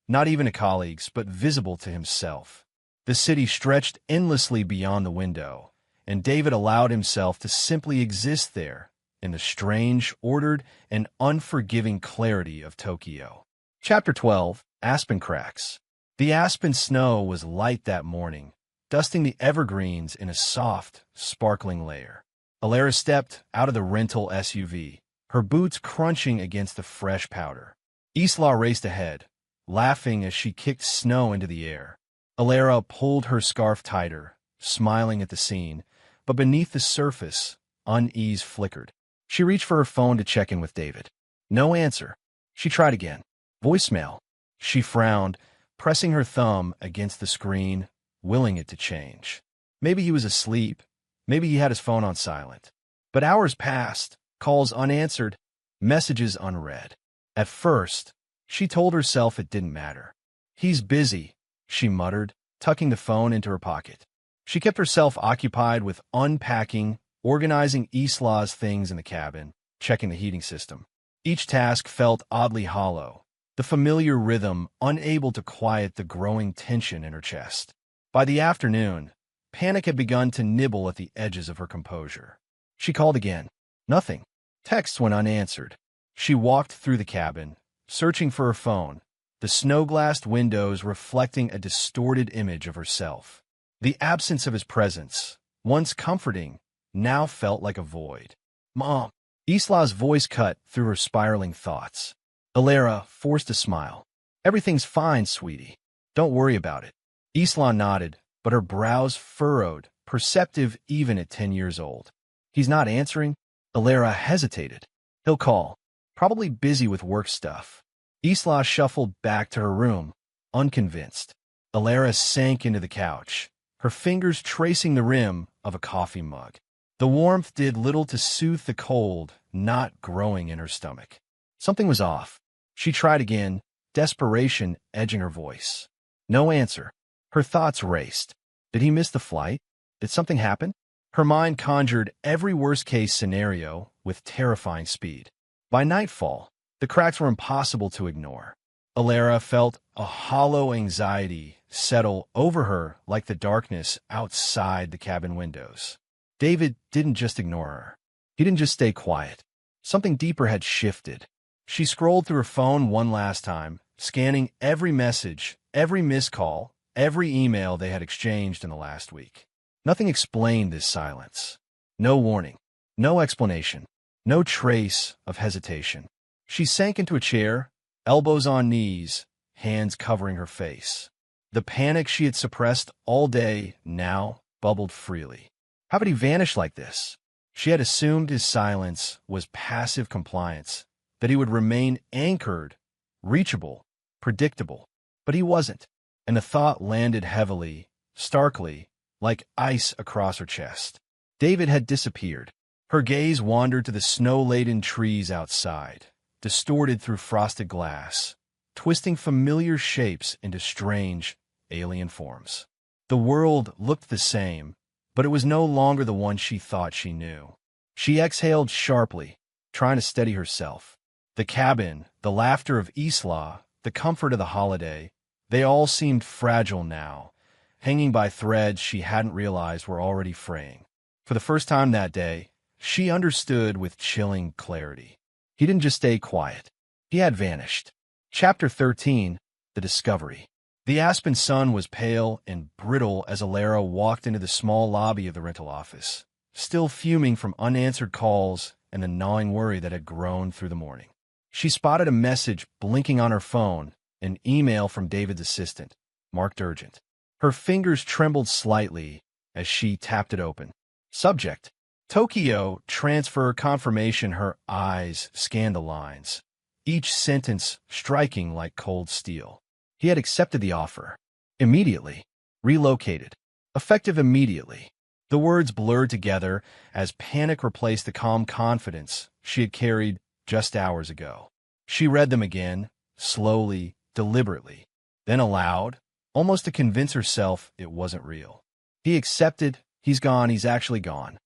S1: not even to colleagues, but visible to himself. The city stretched endlessly beyond the window, and David allowed himself to simply exist there, in the strange, ordered, and unforgiving clarity of Tokyo. Chapter 12, Aspen Cracks. The aspen snow was light that morning, dusting the evergreens in a soft, sparkling layer. Elara stepped out of the rental SUV, her boots crunching against the fresh powder. Isla raced ahead, laughing as she kicked snow into the air. Elara pulled her scarf tighter, smiling at the scene, but beneath the surface, unease flickered. She reached for her phone to check in with David. No answer. She tried again. Voicemail. She frowned, pressing her thumb against the screen, willing it to change. Maybe he was asleep. Maybe he had his phone on silent. But hours passed, calls unanswered, messages unread. At first, she told herself it didn't matter. He's busy, she muttered, tucking the phone into her pocket. She kept herself occupied with unpacking, organizing Isla's things in the cabin, checking the heating system. Each task felt oddly hollow, the familiar rhythm unable to quiet the growing tension in her chest. By the afternoon, panic had begun to nibble at the edges of her composure. She called again. Nothing. Texts went unanswered. She walked through the cabin, searching for her phone, the snow-glassed windows reflecting a distorted image of herself. The absence of his presence, once comforting, now felt like a void. Mom. Isla's voice cut through her spiraling thoughts. Elara forced a smile. Everything's fine, sweetie. Don't worry about it. Isla nodded, but her brows furrowed, perceptive even at 10 years old. He's not answering? Elara hesitated. He'll call. Probably busy with work stuff. Isla shuffled back to her room, unconvinced. Elara sank into the couch, her fingers tracing the rim of a coffee mug. The warmth did little to soothe the cold, not growing in her stomach. Something was off. She tried again, desperation edging her voice. No answer. Her thoughts raced. Did he miss the flight? Did something happen? Her mind conjured every worst-case scenario with terrifying speed. By nightfall, the cracks were impossible to ignore. Elara felt a hollow anxiety settle over her like the darkness outside the cabin windows. David didn't just ignore her. He didn't just stay quiet. Something deeper had shifted. She scrolled through her phone one last time, scanning every message, every missed call, every email they had exchanged in the last week. Nothing explained this silence. No warning. No explanation. No trace of hesitation. She sank into a chair, elbows on knees, hands covering her face. The panic she had suppressed all day now bubbled freely. How could he vanish like this? She had assumed his silence was passive compliance, that he would remain anchored, reachable, predictable. But he wasn't, and the thought landed heavily, starkly, like ice across her chest. David had disappeared. Her gaze wandered to the snow-laden trees outside, distorted through frosted glass, twisting familiar shapes into strange, alien forms. The world looked the same, but it was no longer the one she thought she knew. She exhaled sharply, trying to steady herself. The cabin, the laughter of Isla, the comfort of the holiday, they all seemed fragile now, hanging by threads she hadn't realized were already fraying. For the first time that day, she understood with chilling clarity. He didn't just stay quiet. He had vanished. Chapter 13, The Discovery. The aspen sun was pale and brittle as Elara walked into the small lobby of the rental office, still fuming from unanswered calls and the gnawing worry that had grown through the morning. She spotted a message blinking on her phone, an email from David's assistant, marked urgent. Her fingers trembled slightly as she tapped it open. Subject: Tokyo transfer confirmation. Her eyes scanned the lines, each sentence striking like cold steel. He had accepted the offer. Immediately. Relocated. Effective immediately. The words blurred together as panic replaced the calm confidence she had carried just hours ago. She read them again, slowly, deliberately, then aloud, almost to convince herself it wasn't real. He accepted. He's gone. He's actually gone.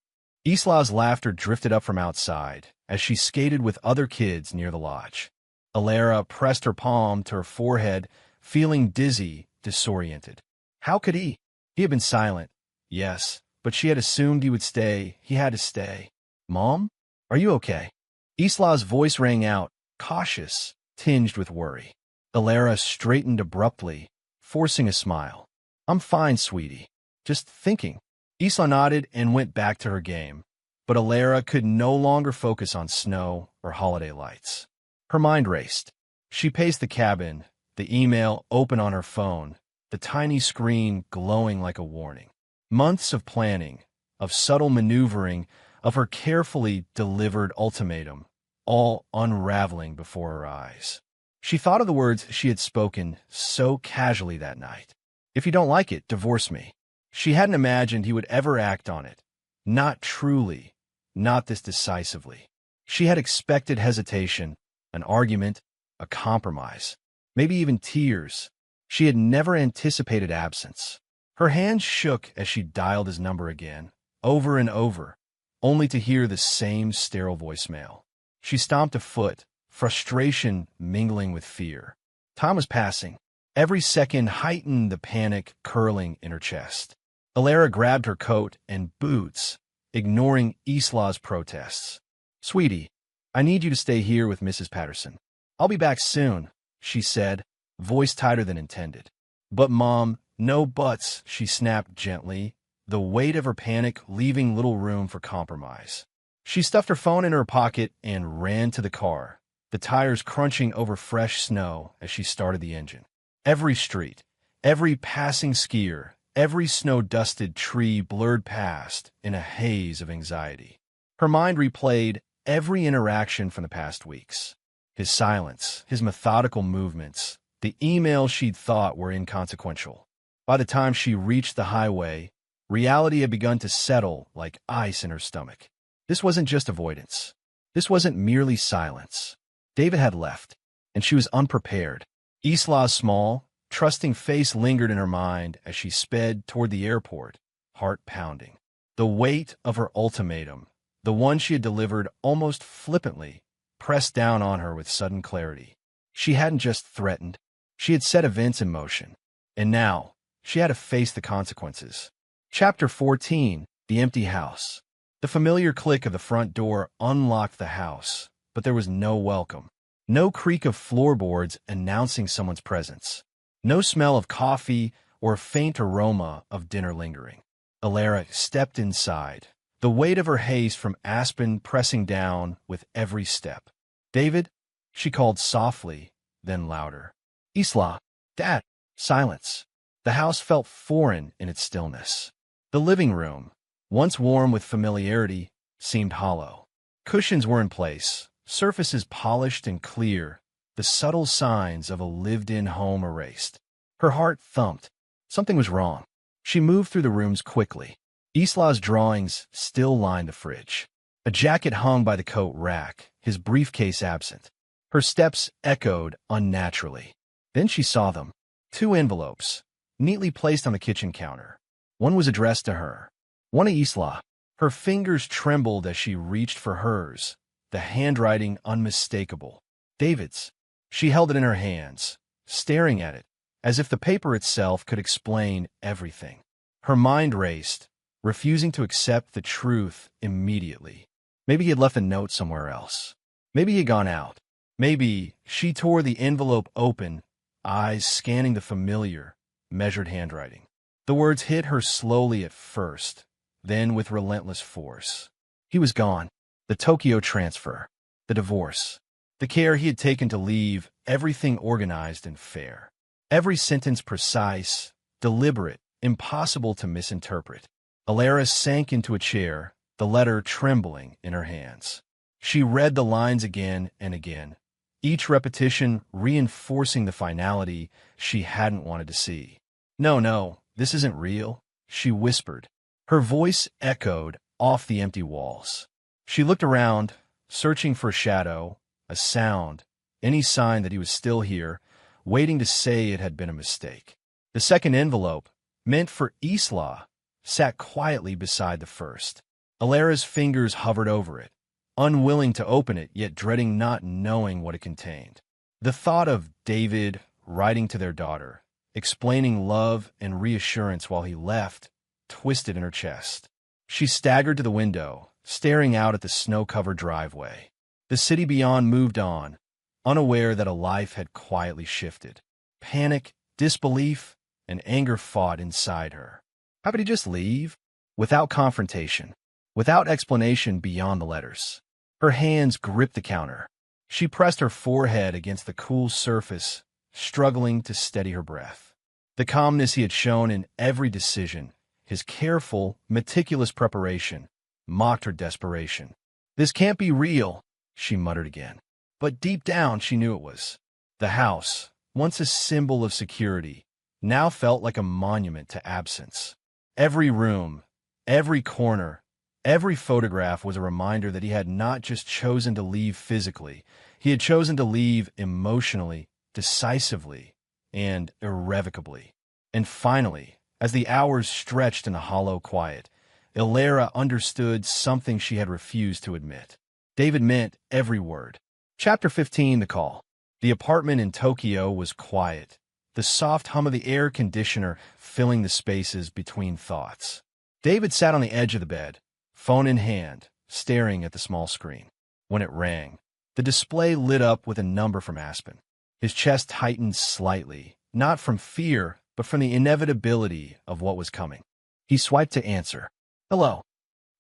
S1: Isla's laughter drifted up from outside as she skated with other kids near the lodge. Elara pressed her palm to her forehead, feeling dizzy, disoriented. How could he? He had been silent. Yes, but she had assumed he would stay. He had to stay. Mom? Are you okay? Isla's voice rang out, cautious, tinged with worry. Elara straightened abruptly, forcing a smile. I'm fine, sweetie. Just thinking. Isla nodded and went back to her game, but Elara could no longer focus on snow or holiday lights. Her mind raced. She paced the cabin, the email open on her phone, the tiny screen glowing like a warning. Months of planning, of subtle maneuvering, of her carefully delivered ultimatum, all unraveling before her eyes. She thought of the words she had spoken so casually that night. If you don't like it, divorce me. She hadn't imagined he would ever act on it. Not truly, not this decisively. She had expected hesitation, an argument, a compromise, maybe even tears. She had never anticipated absence. Her hands shook as she dialed his number again, over and over, only to hear the same sterile voicemail. She stomped a foot, frustration mingling with fear. Time was passing. Every second heightened the panic curling in her chest. Elara grabbed her coat and boots, ignoring Isla's protests. Sweetie, I need you to stay here with Mrs. Patterson. I'll be back soon, she said, voice tighter than intended. But Mom, no buts, she snapped gently, the weight of her panic leaving little room for compromise. She stuffed her phone in her pocket and ran to the car, the tires crunching over fresh snow as she started the engine. Every street, every passing skier, every snow-dusted tree blurred past in a haze of anxiety. Her mind replayed every interaction from the past weeks. His silence, his methodical movements, the emails she'd thought were inconsequential. By the time she reached the highway, reality had begun to settle like ice in her stomach. This wasn't just avoidance. This wasn't merely silence. David had left, and she was unprepared. Isla's small, trusting face lingered in her mind as she sped toward the airport, heart pounding. The weight of her ultimatum, the one she had delivered almost flippantly, pressed down on her with sudden clarity. She hadn't just threatened. She had set events in motion. And now, she had to face the consequences. Chapter 14, The Empty House. The familiar click of the front door unlocked the house, but there was no welcome. No creak of floorboards announcing someone's presence. No smell of coffee or a faint aroma of dinner lingering. Elara stepped inside, the weight of her haste from aspen pressing down with every step. David, she called softly, then louder. Isla, Dad. Silence. The house felt foreign in its stillness. The living room, once warm with familiarity, seemed hollow. Cushions were in place, surfaces polished and clear, the subtle signs of a lived-in home erased. Her heart thumped. Something was wrong. She moved through the rooms quickly. Isla's drawings still lined the fridge. A jacket hung by the coat rack, his briefcase absent. Her steps echoed unnaturally. Then she saw them. 2 envelopes, neatly placed on the kitchen counter. One was addressed to her. One to Isla. Her fingers trembled as she reached for hers, the handwriting unmistakable. David's. She held it in her hands, staring at it, as if the paper itself could explain everything. Her mind raced, refusing to accept the truth immediately. Maybe he had left a note somewhere else. Maybe he had gone out. Maybe she tore the envelope open, eyes scanning the familiar, measured handwriting. The words hit her slowly at first, then with relentless force. He was gone. The Tokyo transfer, the divorce, the care he had taken to leave everything organized and fair. Every sentence precise, deliberate, impossible to misinterpret. Elara sank into a chair, the letter trembling in her hands. She read the lines again and again, each repetition reinforcing the finality she hadn't wanted to see. No, this isn't real, she whispered. Her voice echoed off the empty walls. She looked around, searching for a shadow, a sound, any sign that he was still here, waiting to say it had been a mistake. The second envelope, meant for Isla, sat quietly beside the first. Elara's fingers hovered over it, unwilling to open it, yet dreading not knowing what it contained. The thought of David writing to their daughter, explaining love and reassurance while he left, twisted in her chest. She staggered to the window, staring out at the snow-covered driveway. The city beyond moved on, unaware that a life had quietly shifted. Panic, disbelief, and anger fought inside her. How could he just leave? Without confrontation, without explanation beyond the letters. Her hands gripped the counter. She pressed her forehead against the cool surface, struggling to steady her breath. The calmness he had shown in every decision, his careful, meticulous preparation, mocked her desperation. This can't be real, she muttered again. But deep down she knew it was. The house, once a symbol of security, now felt like a monument to absence. Every room, every corner, every photograph was a reminder that he had not just chosen to leave physically, he had chosen to leave emotionally, decisively, and irrevocably. And finally, as the hours stretched in a hollow quiet, Elara understood something she had refused to admit. David meant every word. Chapter 15, The Call. The apartment in Tokyo was quiet, the soft hum of the air conditioner filling the spaces between thoughts. David sat on the edge of the bed, phone in hand, staring at the small screen. When it rang, the display lit up with a number from Aspen. His chest tightened slightly, not from fear, but from the inevitability of what was coming. He swiped to answer. Hello.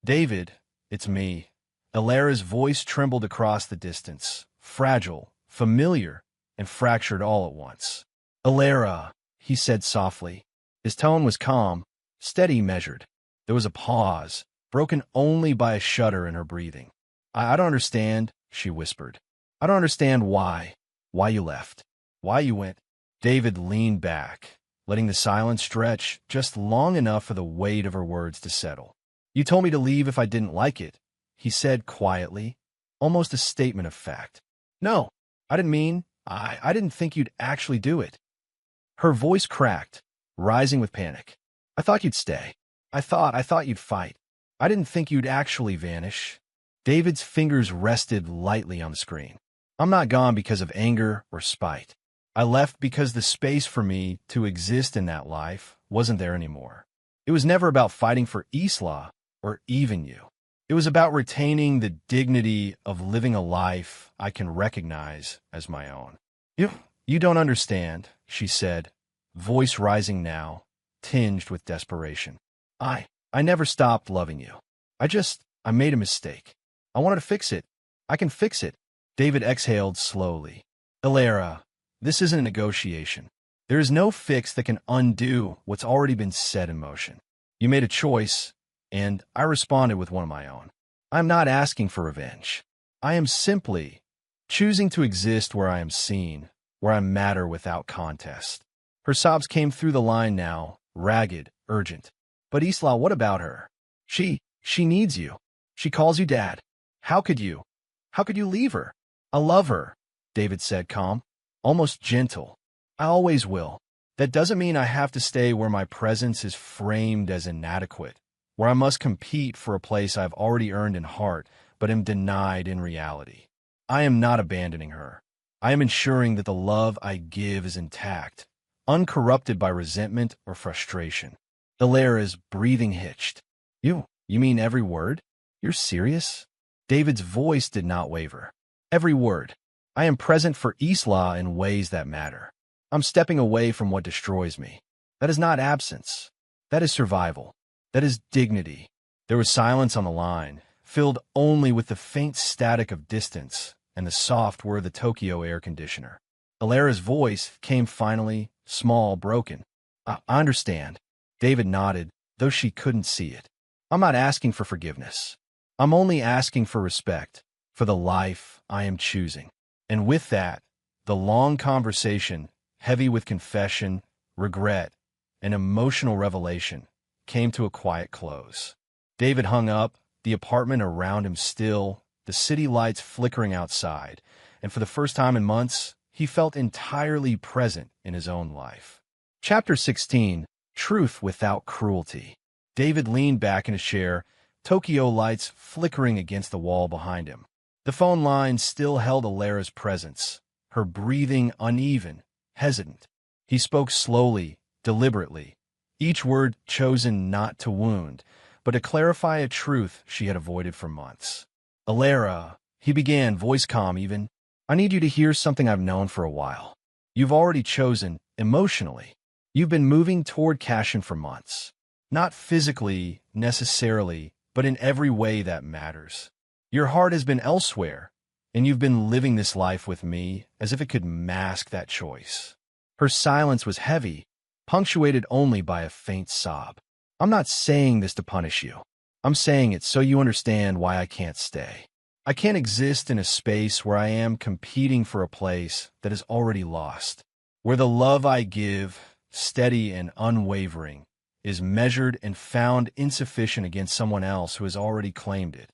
S1: David, it's me. Elara's voice trembled across the distance, fragile, familiar, and fractured all at once. Elara, he said softly. His tone was calm, steady, measured. There was a pause, broken only by a shudder in her breathing. I don't understand, she whispered. I don't understand why you left, why you went. David leaned back, letting the silence stretch just long enough for the weight of her words to settle. You told me to leave if I didn't like it, he said quietly, almost a statement of fact. No, I didn't mean, I didn't think you'd actually do it. Her voice cracked, rising with panic. I thought you'd stay. I thought you'd fight. I didn't think you'd actually vanish. David's fingers rested lightly on the screen. I'm not gone because of anger or spite. I left because the space for me to exist in that life wasn't there anymore. It was never about fighting for Isla or even you. It was about retaining the dignity of living a life I can recognize as my own. You don't understand, she said, voice rising now, tinged with desperation. I never stopped loving you. I made a mistake. I wanted to fix it. I can fix it. David exhaled slowly. Elara, this isn't a negotiation. There is no fix that can undo what's already been set in motion. You made a choice, and I responded with one of my own. I'm not asking for revenge. I am simply choosing to exist where I am seen, where I matter without contest. Her sobs came through the line now, ragged, urgent. But Isla, what about her? She needs you. She calls you dad. How could you? How could you leave her? I love her, David said, calm, almost gentle. I always will. That doesn't mean I have to stay where my presence is framed as inadequate, where I must compete for a place I've already earned in heart, but am denied in reality. I am not abandoning her. I am ensuring that the love I give is intact, uncorrupted by resentment or frustration. Elara's breathing hitched. You mean every word? You're serious? David's voice did not waver. Every word. I am present for Isla in ways that matter. I'm stepping away from what destroys me. That is not absence. That is survival. That is dignity. There was silence on the line, filled only with the faint static of distance and the soft whir of the Tokyo air conditioner. Elara's voice came finally, small, broken. I understand. David nodded, though she couldn't see it. I'm not asking for forgiveness. I'm only asking for respect, for the life I am choosing. And with that, the long conversation, heavy with confession, regret, and emotional revelation, came to a quiet close. David hung up, the apartment around him still, the city lights flickering outside, and for the first time in months, he felt entirely present in his own life. Chapter 16, Truth Without Cruelty. David leaned back in his chair, Tokyo lights flickering against the wall behind him. The phone line still held Elara's presence, her breathing uneven, hesitant. He spoke slowly, deliberately, each word chosen not to wound, but to clarify a truth she had avoided for months. Elara, he began, voice calm even, I need you to hear something I've known for a while. You've already chosen, emotionally. You've been moving toward Cashin for months. Not physically, necessarily, but in every way that matters. Your heart has been elsewhere, and you've been living this life with me as if it could mask that choice. Her silence was heavy, punctuated only by a faint sob. I'm not saying this to punish you. I'm saying it so you understand why I can't stay. I can't exist in a space where I am competing for a place that is already lost, where the love I give, steady and unwavering, is measured and found insufficient against someone else who has already claimed it.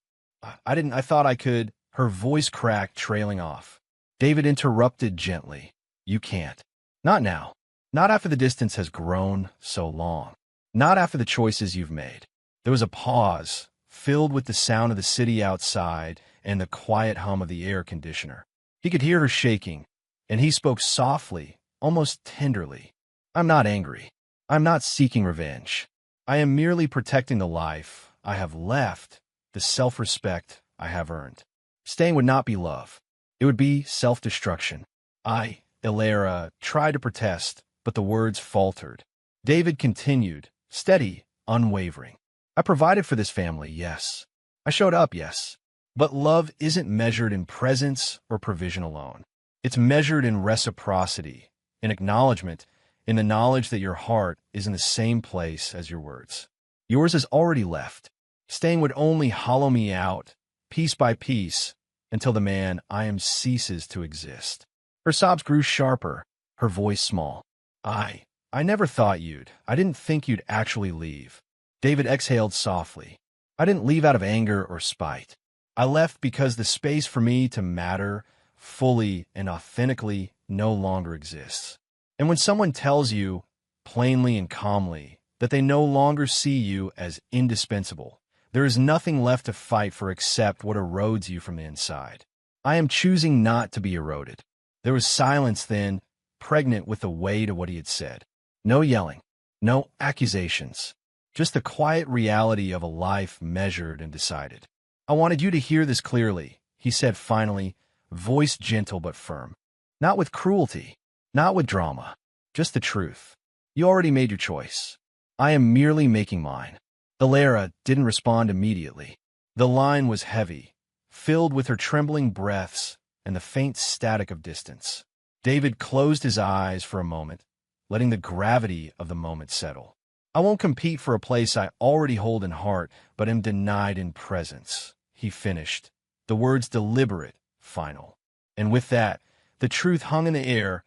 S1: I thought I could. Her voice cracked, trailing off. David interrupted gently. You can't. Not now. Not after the distance has grown so long. Not after the choices you've made. There was a pause, filled with the sound of the city outside and the quiet hum of the air conditioner. He could hear her shaking, and he spoke softly, almost tenderly. I'm not angry. I'm not seeking revenge. I am merely protecting the life I have left, the self-respect I have earned. Staying would not be love. It would be self-destruction. Elara, tried to protest, but the words faltered. David continued, steady, unwavering. I provided for this family, yes. I showed up, yes. But love isn't measured in presence or provision alone. It's measured in reciprocity, in acknowledgement, in the knowledge that your heart is in the same place as your words. Yours is already left. Staying would only hollow me out, piece by piece, until the man I am ceases to exist. Her sobs grew sharper, her voice small. I never thought I didn't think you'd actually leave. David exhaled softly. I didn't leave out of anger or spite. I left because the space for me to matter fully and authentically no longer exists. And when someone tells you, plainly and calmly, that they no longer see you as indispensable, there is nothing left to fight for except what erodes you from the inside. I am choosing not to be eroded. There was silence then, pregnant with the weight of what he had said. No yelling, no accusations, just the quiet reality of a life measured and decided. I wanted you to hear this clearly, he said finally, voice gentle but firm. Not with cruelty, not with drama, just the truth. You already made your choice. I am merely making mine. Elara didn't respond immediately. The line was heavy, filled with her trembling breaths and the faint static of distance. David closed his eyes for a moment, letting the gravity of the moment settle. I won't compete for a place I already hold in heart, but am denied in presence, he finished, the words deliberate, final. And with that, the truth hung in the air,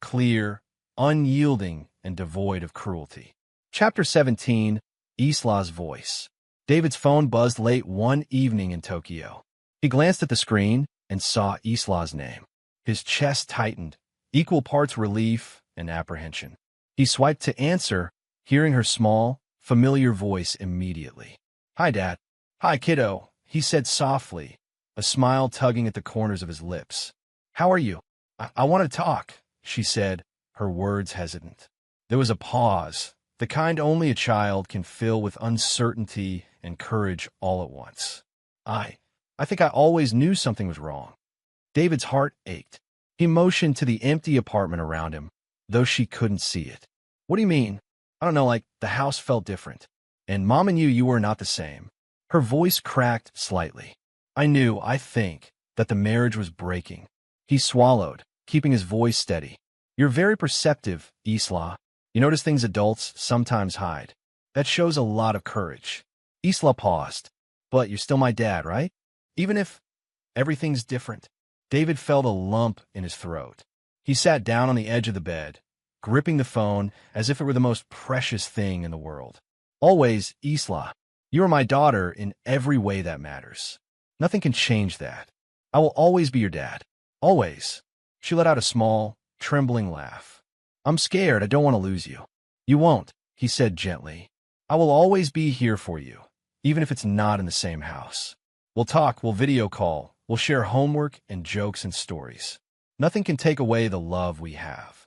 S1: clear, unyielding, and devoid of cruelty. Chapter 17, Isla's Voice. David's phone buzzed late one evening in Tokyo. He glanced at the screen and saw Isla's name. His chest tightened, equal parts relief and apprehension. He swiped to answer, hearing her small, familiar voice immediately. "Hi, Dad." "Hi, kiddo," he said softly, a smile tugging at the corners of his lips. "How are you?" I want to talk," she said, her words hesitant. There was a pause, the kind only a child can fill with uncertainty and courage all at once. I think I always knew something was wrong." David's heart ached. He motioned to the empty apartment around him, though she couldn't see it. "What do you mean?" "I don't know, like the house felt different. And Mom and you were not the same." Her voice cracked slightly. I think, that the marriage was breaking." He swallowed, keeping his voice steady. "You're very perceptive, Isla. You notice things adults sometimes hide. That shows a lot of courage." Isla paused. "But you're still my dad, right? Even if everything's different." David felt a lump in his throat. He sat down on the edge of the bed, gripping the phone as if it were the most precious thing in the world. "Always, Isla. You are my daughter in every way that matters. Nothing can change that. I will always be your dad. Always." She let out a small, trembling laugh. "I'm scared. I don't want to lose you." "You won't," he said gently. "I will always be here for you, even if it's not in the same house. We'll talk, we'll video call, we'll share homework and jokes and stories. Nothing can take away the love we have."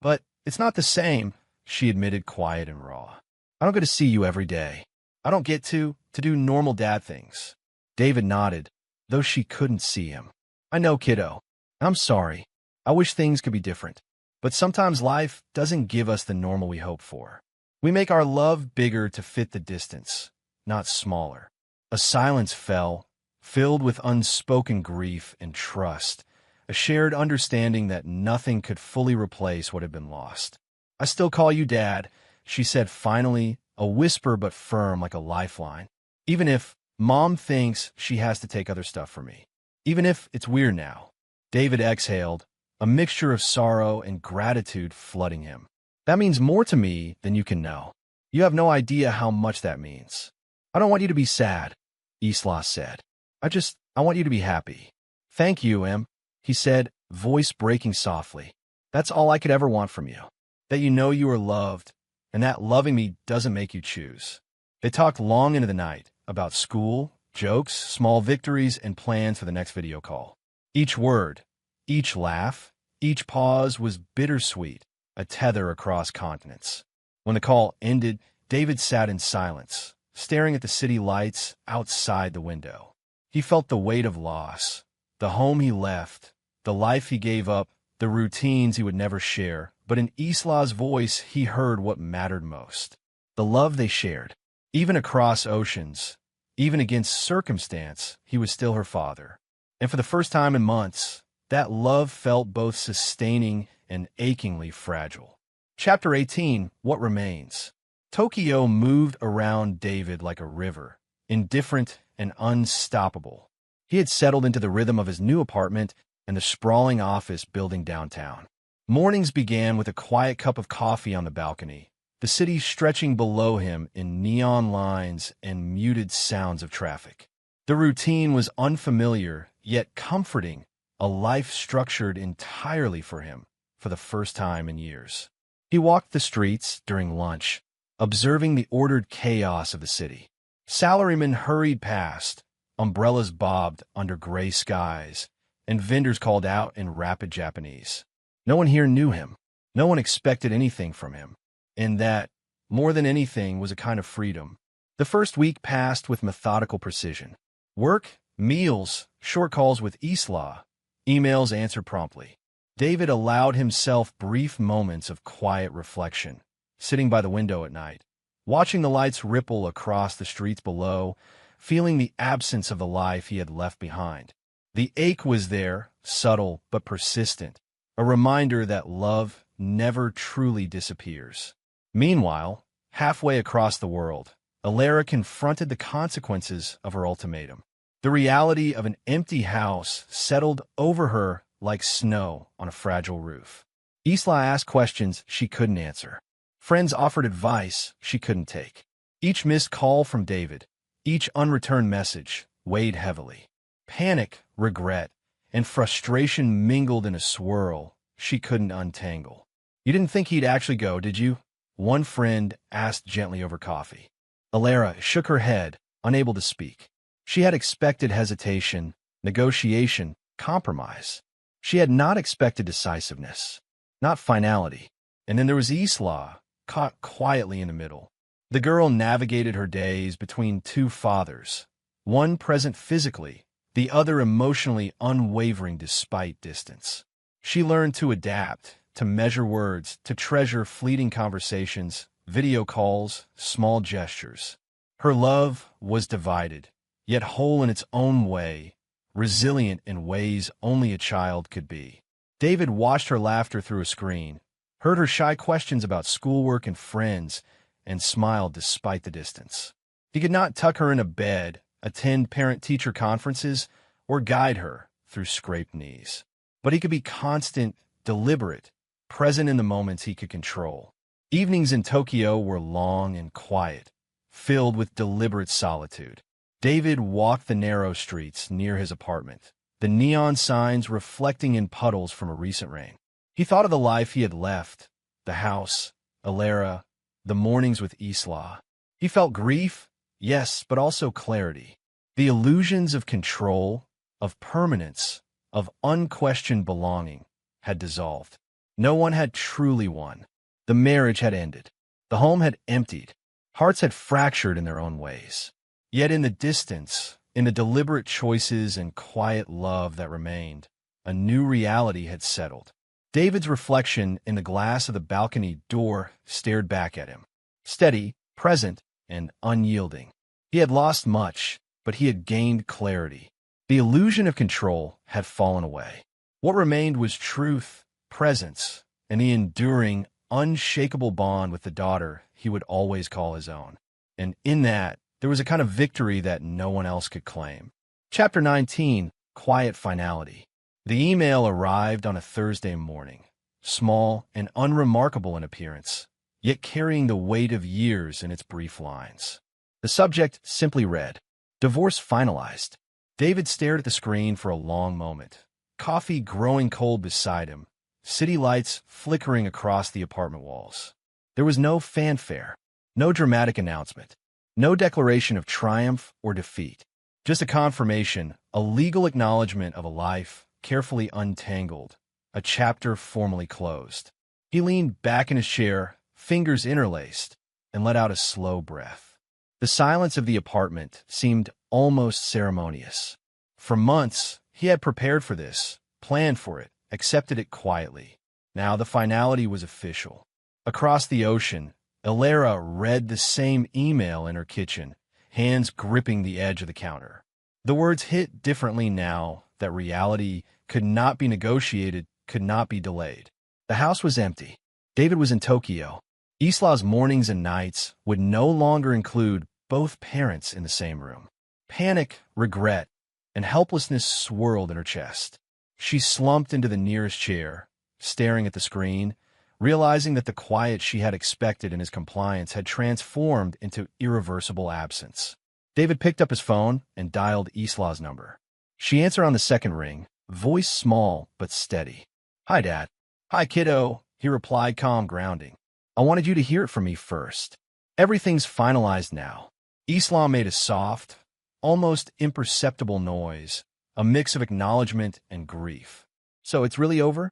S1: "But it's not the same," she admitted, quiet and raw. "I don't get to see you every day. I don't get to do normal dad things." David nodded, though she couldn't see him. "I know, kiddo. I'm sorry. I wish things could be different. But sometimes life doesn't give us the normal we hope for. We make our love bigger to fit the distance, not smaller." A silence fell, filled with unspoken grief and trust, a shared understanding that nothing could fully replace what had been lost. "I still call you Dad," she said finally, a whisper but firm like a lifeline. "Even if Mom thinks she has to take other stuff from me. Even if it's weird now." David exhaled, a mixture of sorrow and gratitude flooding him. "That means more to me than you can know. You have no idea how much that means." "I don't want you to be sad," Isla said. I want you to be happy." "Thank you, Em," he said, voice breaking softly. "That's all I could ever want from you. That you know you are loved, and that loving me doesn't make you choose." They talked long into the night, about school, jokes, small victories, and plans for the next video call. Each word, each laugh, each pause was bittersweet, a tether across continents. When the call ended, David sat in silence, staring at the city lights outside the window. He felt the weight of loss, the home he left, the life he gave up, the routines he would never share. But in Isla's voice, he heard what mattered most. The love they shared. Even across oceans, even against circumstance, he was still her father. And for the first time in months, that love felt both sustaining and achingly fragile. Chapter 18, What Remains. Tokyo moved around David like a river, indifferent and unstoppable. He had settled into the rhythm of his new apartment and the sprawling office building downtown. Mornings began with a quiet cup of coffee on the balcony, the city stretching below him in neon lines and muted sounds of traffic. The routine was unfamiliar, yet comforting, a life structured entirely for him, for the first time in years. He walked the streets during lunch, observing the ordered chaos of the city. Salarymen hurried past, umbrellas bobbed under gray skies, and vendors called out in rapid Japanese. No one here knew him. No one expected anything from him. And that, more than anything, was a kind of freedom. The first week passed with methodical precision. Work, meals, short calls with Isla, emails answered promptly. David allowed himself brief moments of quiet reflection, sitting by the window at night, watching the lights ripple across the streets below, feeling the absence of the life he had left behind. The ache was there, subtle but persistent, a reminder that love never truly disappears. Meanwhile, halfway across the world, Elara confronted the consequences of her ultimatum. The reality of an empty house settled over her like snow on a fragile roof. Isla asked questions she couldn't answer. Friends offered advice she couldn't take. Each missed call from David, each unreturned message, weighed heavily. Panic, regret, and frustration mingled in a swirl she couldn't untangle. "You didn't think he'd actually go, did you?" one friend asked gently over coffee. Elara shook her head, unable to speak. She had expected hesitation, negotiation, compromise. She had not expected decisiveness, not finality. And then there was Isla, caught quietly in the middle. The girl navigated her days between two fathers, one present physically, the other emotionally unwavering despite distance. She learned to adapt, to measure words, to treasure fleeting conversations, video calls, small gestures. Her love was divided, yet whole in its own way, resilient in ways only a child could be. David watched her laughter through a screen, heard her shy questions about schoolwork and friends, and smiled despite the distance. He could not tuck her in a bed, attend parent-teacher conferences, or guide her through scraped knees. But he could be constant, deliberate, present in the moments he could control. Evenings in Tokyo were long and quiet, filled with deliberate solitude. David walked the narrow streets near his apartment, the neon signs reflecting in puddles from a recent rain. He thought of the life he had left, the house, Elara, the mornings with Isla. He felt grief, yes, but also clarity. The illusions of control, of permanence, of unquestioned belonging had dissolved. No one had truly won. The marriage had ended. The home had emptied. Hearts had fractured in their own ways. Yet in the distance, in the deliberate choices and quiet love that remained, a new reality had settled. David's reflection in the glass of the balcony door stared back at him. Steady, present, and unyielding. He had lost much, but he had gained clarity. The illusion of control had fallen away. What remained was truth, presence, and the enduring, unshakable bond with the daughter he would always call his own. And in that, there was a kind of victory that no one else could claim. Chapter 19, Quiet Finality. The email arrived on a Thursday morning, small and unremarkable in appearance, yet carrying the weight of years in its brief lines. The subject simply read, "Divorce finalized." David stared at the screen for a long moment, coffee growing cold beside him, city lights flickering across the apartment walls. There was no fanfare, no dramatic announcement, no declaration of triumph or defeat, just a confirmation, a legal acknowledgement of a life carefully untangled, a chapter formally closed. He leaned back in his chair, fingers interlaced, and let out a slow breath. The silence of the apartment seemed almost ceremonious. For months, he had prepared for this, planned for it, accepted it quietly. Now the finality was official. Across the ocean, Elara read the same email in her kitchen, hands gripping the edge of the counter. The words hit differently now that reality could not be negotiated, could not be delayed. The house was empty. David was in Tokyo. Isla's mornings and nights would no longer include both parents in the same room. Panic, regret, and helplessness swirled in her chest. She slumped into the nearest chair, staring at the screen, realizing that the quiet she had expected in his compliance had transformed into irreversible absence. David picked up his phone and dialed Isla's number. She answered on the second ring, voice small but steady. "Hi, Dad." "Hi, kiddo," he replied, calm, grounding. "I wanted you to hear it from me first. Everything's finalized now." Isla made a soft, almost imperceptible noise, a mix of acknowledgement and grief. "So it's really over?"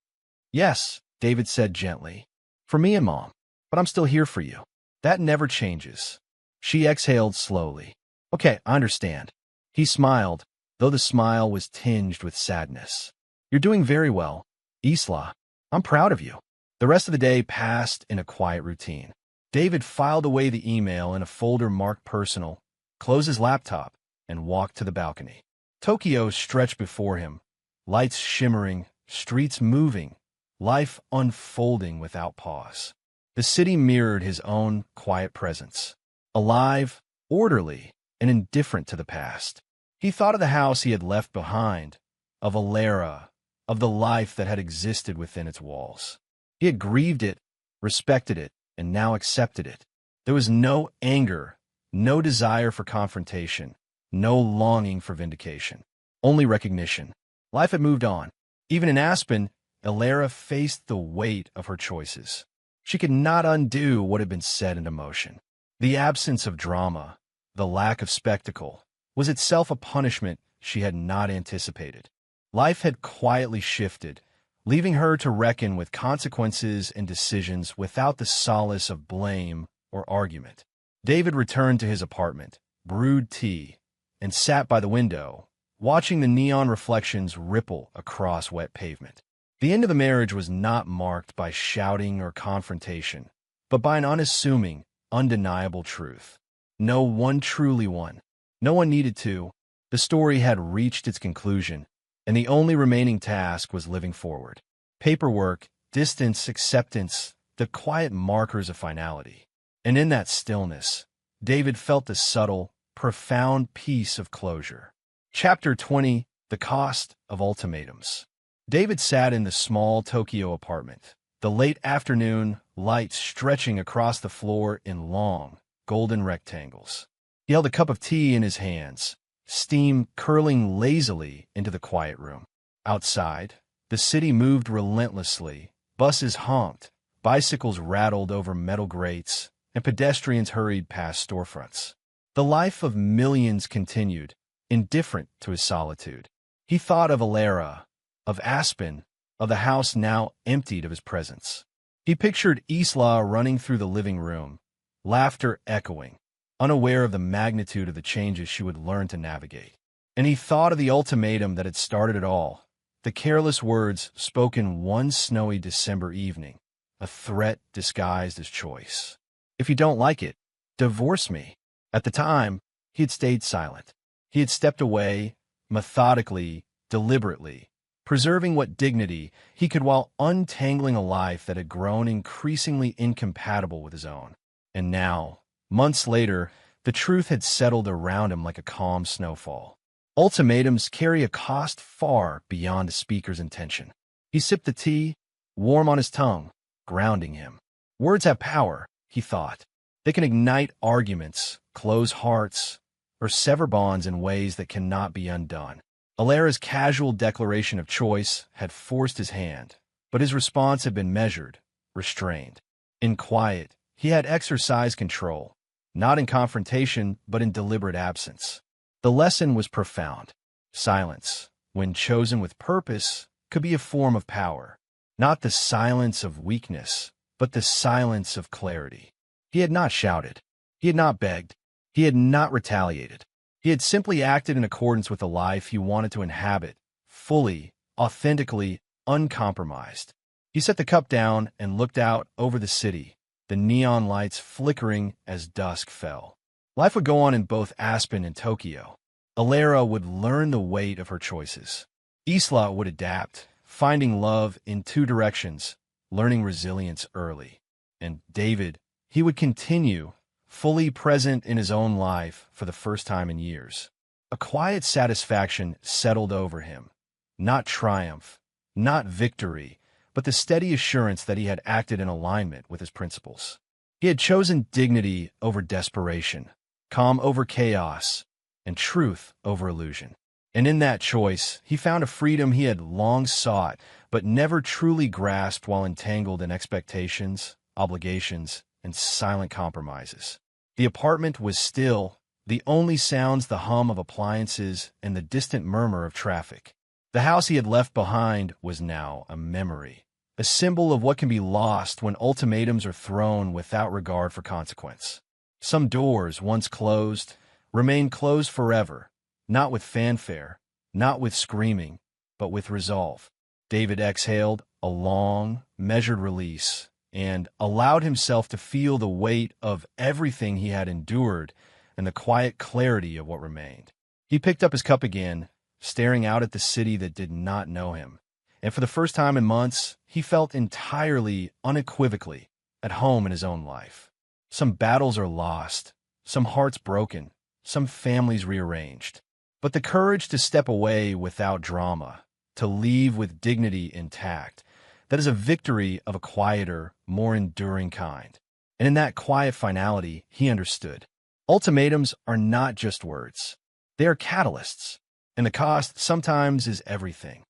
S1: "Yes," David said gently. "For me and Mom. But I'm still here for you. That never changes." She exhaled slowly. "Okay, I understand." He smiled, though the smile was tinged with sadness. "You're doing very well, Isla. I'm proud of you." The rest of the day passed in a quiet routine. David filed away the email in a folder marked personal, closed his laptop, and walked to the balcony. Tokyo stretched before him, lights shimmering, streets moving, life unfolding without pause. The city mirrored his own quiet presence, alive, orderly, and indifferent to the past. He thought of the house he had left behind, of Elara, of the life that had existed within its walls. He had grieved it, respected it, and now accepted it. There was no anger, no desire for confrontation, no longing for vindication, only recognition. Life had moved on. Even in Aspen, Elara faced the weight of her choices. She could not undo what had been set into motion. The absence of drama, the lack of spectacle, was itself a punishment she had not anticipated. Life had quietly shifted, leaving her to reckon with consequences and decisions without the solace of blame or argument. David returned to his apartment, brewed tea, and sat by the window, watching the neon reflections ripple across wet pavement. The end of the marriage was not marked by shouting or confrontation, but by an unassuming, undeniable truth. No one truly won. No one needed to. The story had reached its conclusion, and the only remaining task was living forward. Paperwork, distance, acceptance, the quiet markers of finality. And in that stillness, David felt the subtle, profound peace of closure. Chapter 20: The Cost of Ultimatums. David sat in the small Tokyo apartment, the late afternoon lights stretching across the floor in long, golden rectangles. He held a cup of tea in his hands, steam curling lazily into the quiet room. Outside, the city moved relentlessly. Buses honked, bicycles rattled over metal grates, and pedestrians hurried past storefronts. The life of millions continued, indifferent to his solitude. He thought of Elara, of Aspen, of the house now emptied of his presence. He pictured Isla running through the living room, laughter echoing, unaware of the magnitude of the changes she would learn to navigate. And he thought of the ultimatum that had started it all, the careless words spoken one snowy December evening, a threat disguised as choice. If you don't like it, divorce me. At the time, he had stayed silent. He had stepped away, methodically, deliberately, preserving what dignity he could while untangling a life that had grown increasingly incompatible with his own. And now, months later, the truth had settled around him like a calm snowfall. Ultimatums carry a cost far beyond a speaker's intention. He sipped the tea, warm on his tongue, grounding him. Words have power, he thought. They can ignite arguments, close hearts, or sever bonds in ways that cannot be undone. Elara's casual declaration of choice had forced his hand, but his response had been measured, restrained. In quiet, he had exercised control, not in confrontation, but in deliberate absence. The lesson was profound. Silence, when chosen with purpose, could be a form of power. Not the silence of weakness, but the silence of clarity. He had not shouted. He had not begged. He had not retaliated. He had simply acted in accordance with the life he wanted to inhabit, fully, authentically, uncompromised. He set the cup down and looked out over the city, the neon lights flickering as dusk fell. Life would go on in both Aspen and Tokyo. Elara would learn the weight of her choices. Isla would adapt, finding love in two directions, learning resilience early. And David, he would continue, fully present in his own life for the first time in years. A quiet satisfaction settled over him. Not triumph, not victory, but the steady assurance that he had acted in alignment with his principles. He had chosen dignity over desperation, calm over chaos, and truth over illusion. And in that choice, he found a freedom he had long sought, but never truly grasped while entangled in expectations, obligations, and silent compromises. The apartment was still, the only sounds the hum of appliances and the distant murmur of traffic. The house he had left behind was now a memory, a symbol of what can be lost when ultimatums are thrown without regard for consequence. Some doors, once closed, remain closed forever, not with fanfare, not with screaming, but with resolve. David exhaled a long, measured release and allowed himself to feel the weight of everything he had endured and the quiet clarity of what remained. He picked up his cup again, staring out at the city that did not know him. And for the first time in months, he felt entirely, unequivocally, at home in his own life. Some battles are lost, some hearts broken, some families rearranged. But the courage to step away without drama, to leave with dignity intact, that is a victory of a quieter, more enduring kind. And in that quiet finality, he understood. Ultimatums are not just words. They are catalysts. And the cost sometimes is everything.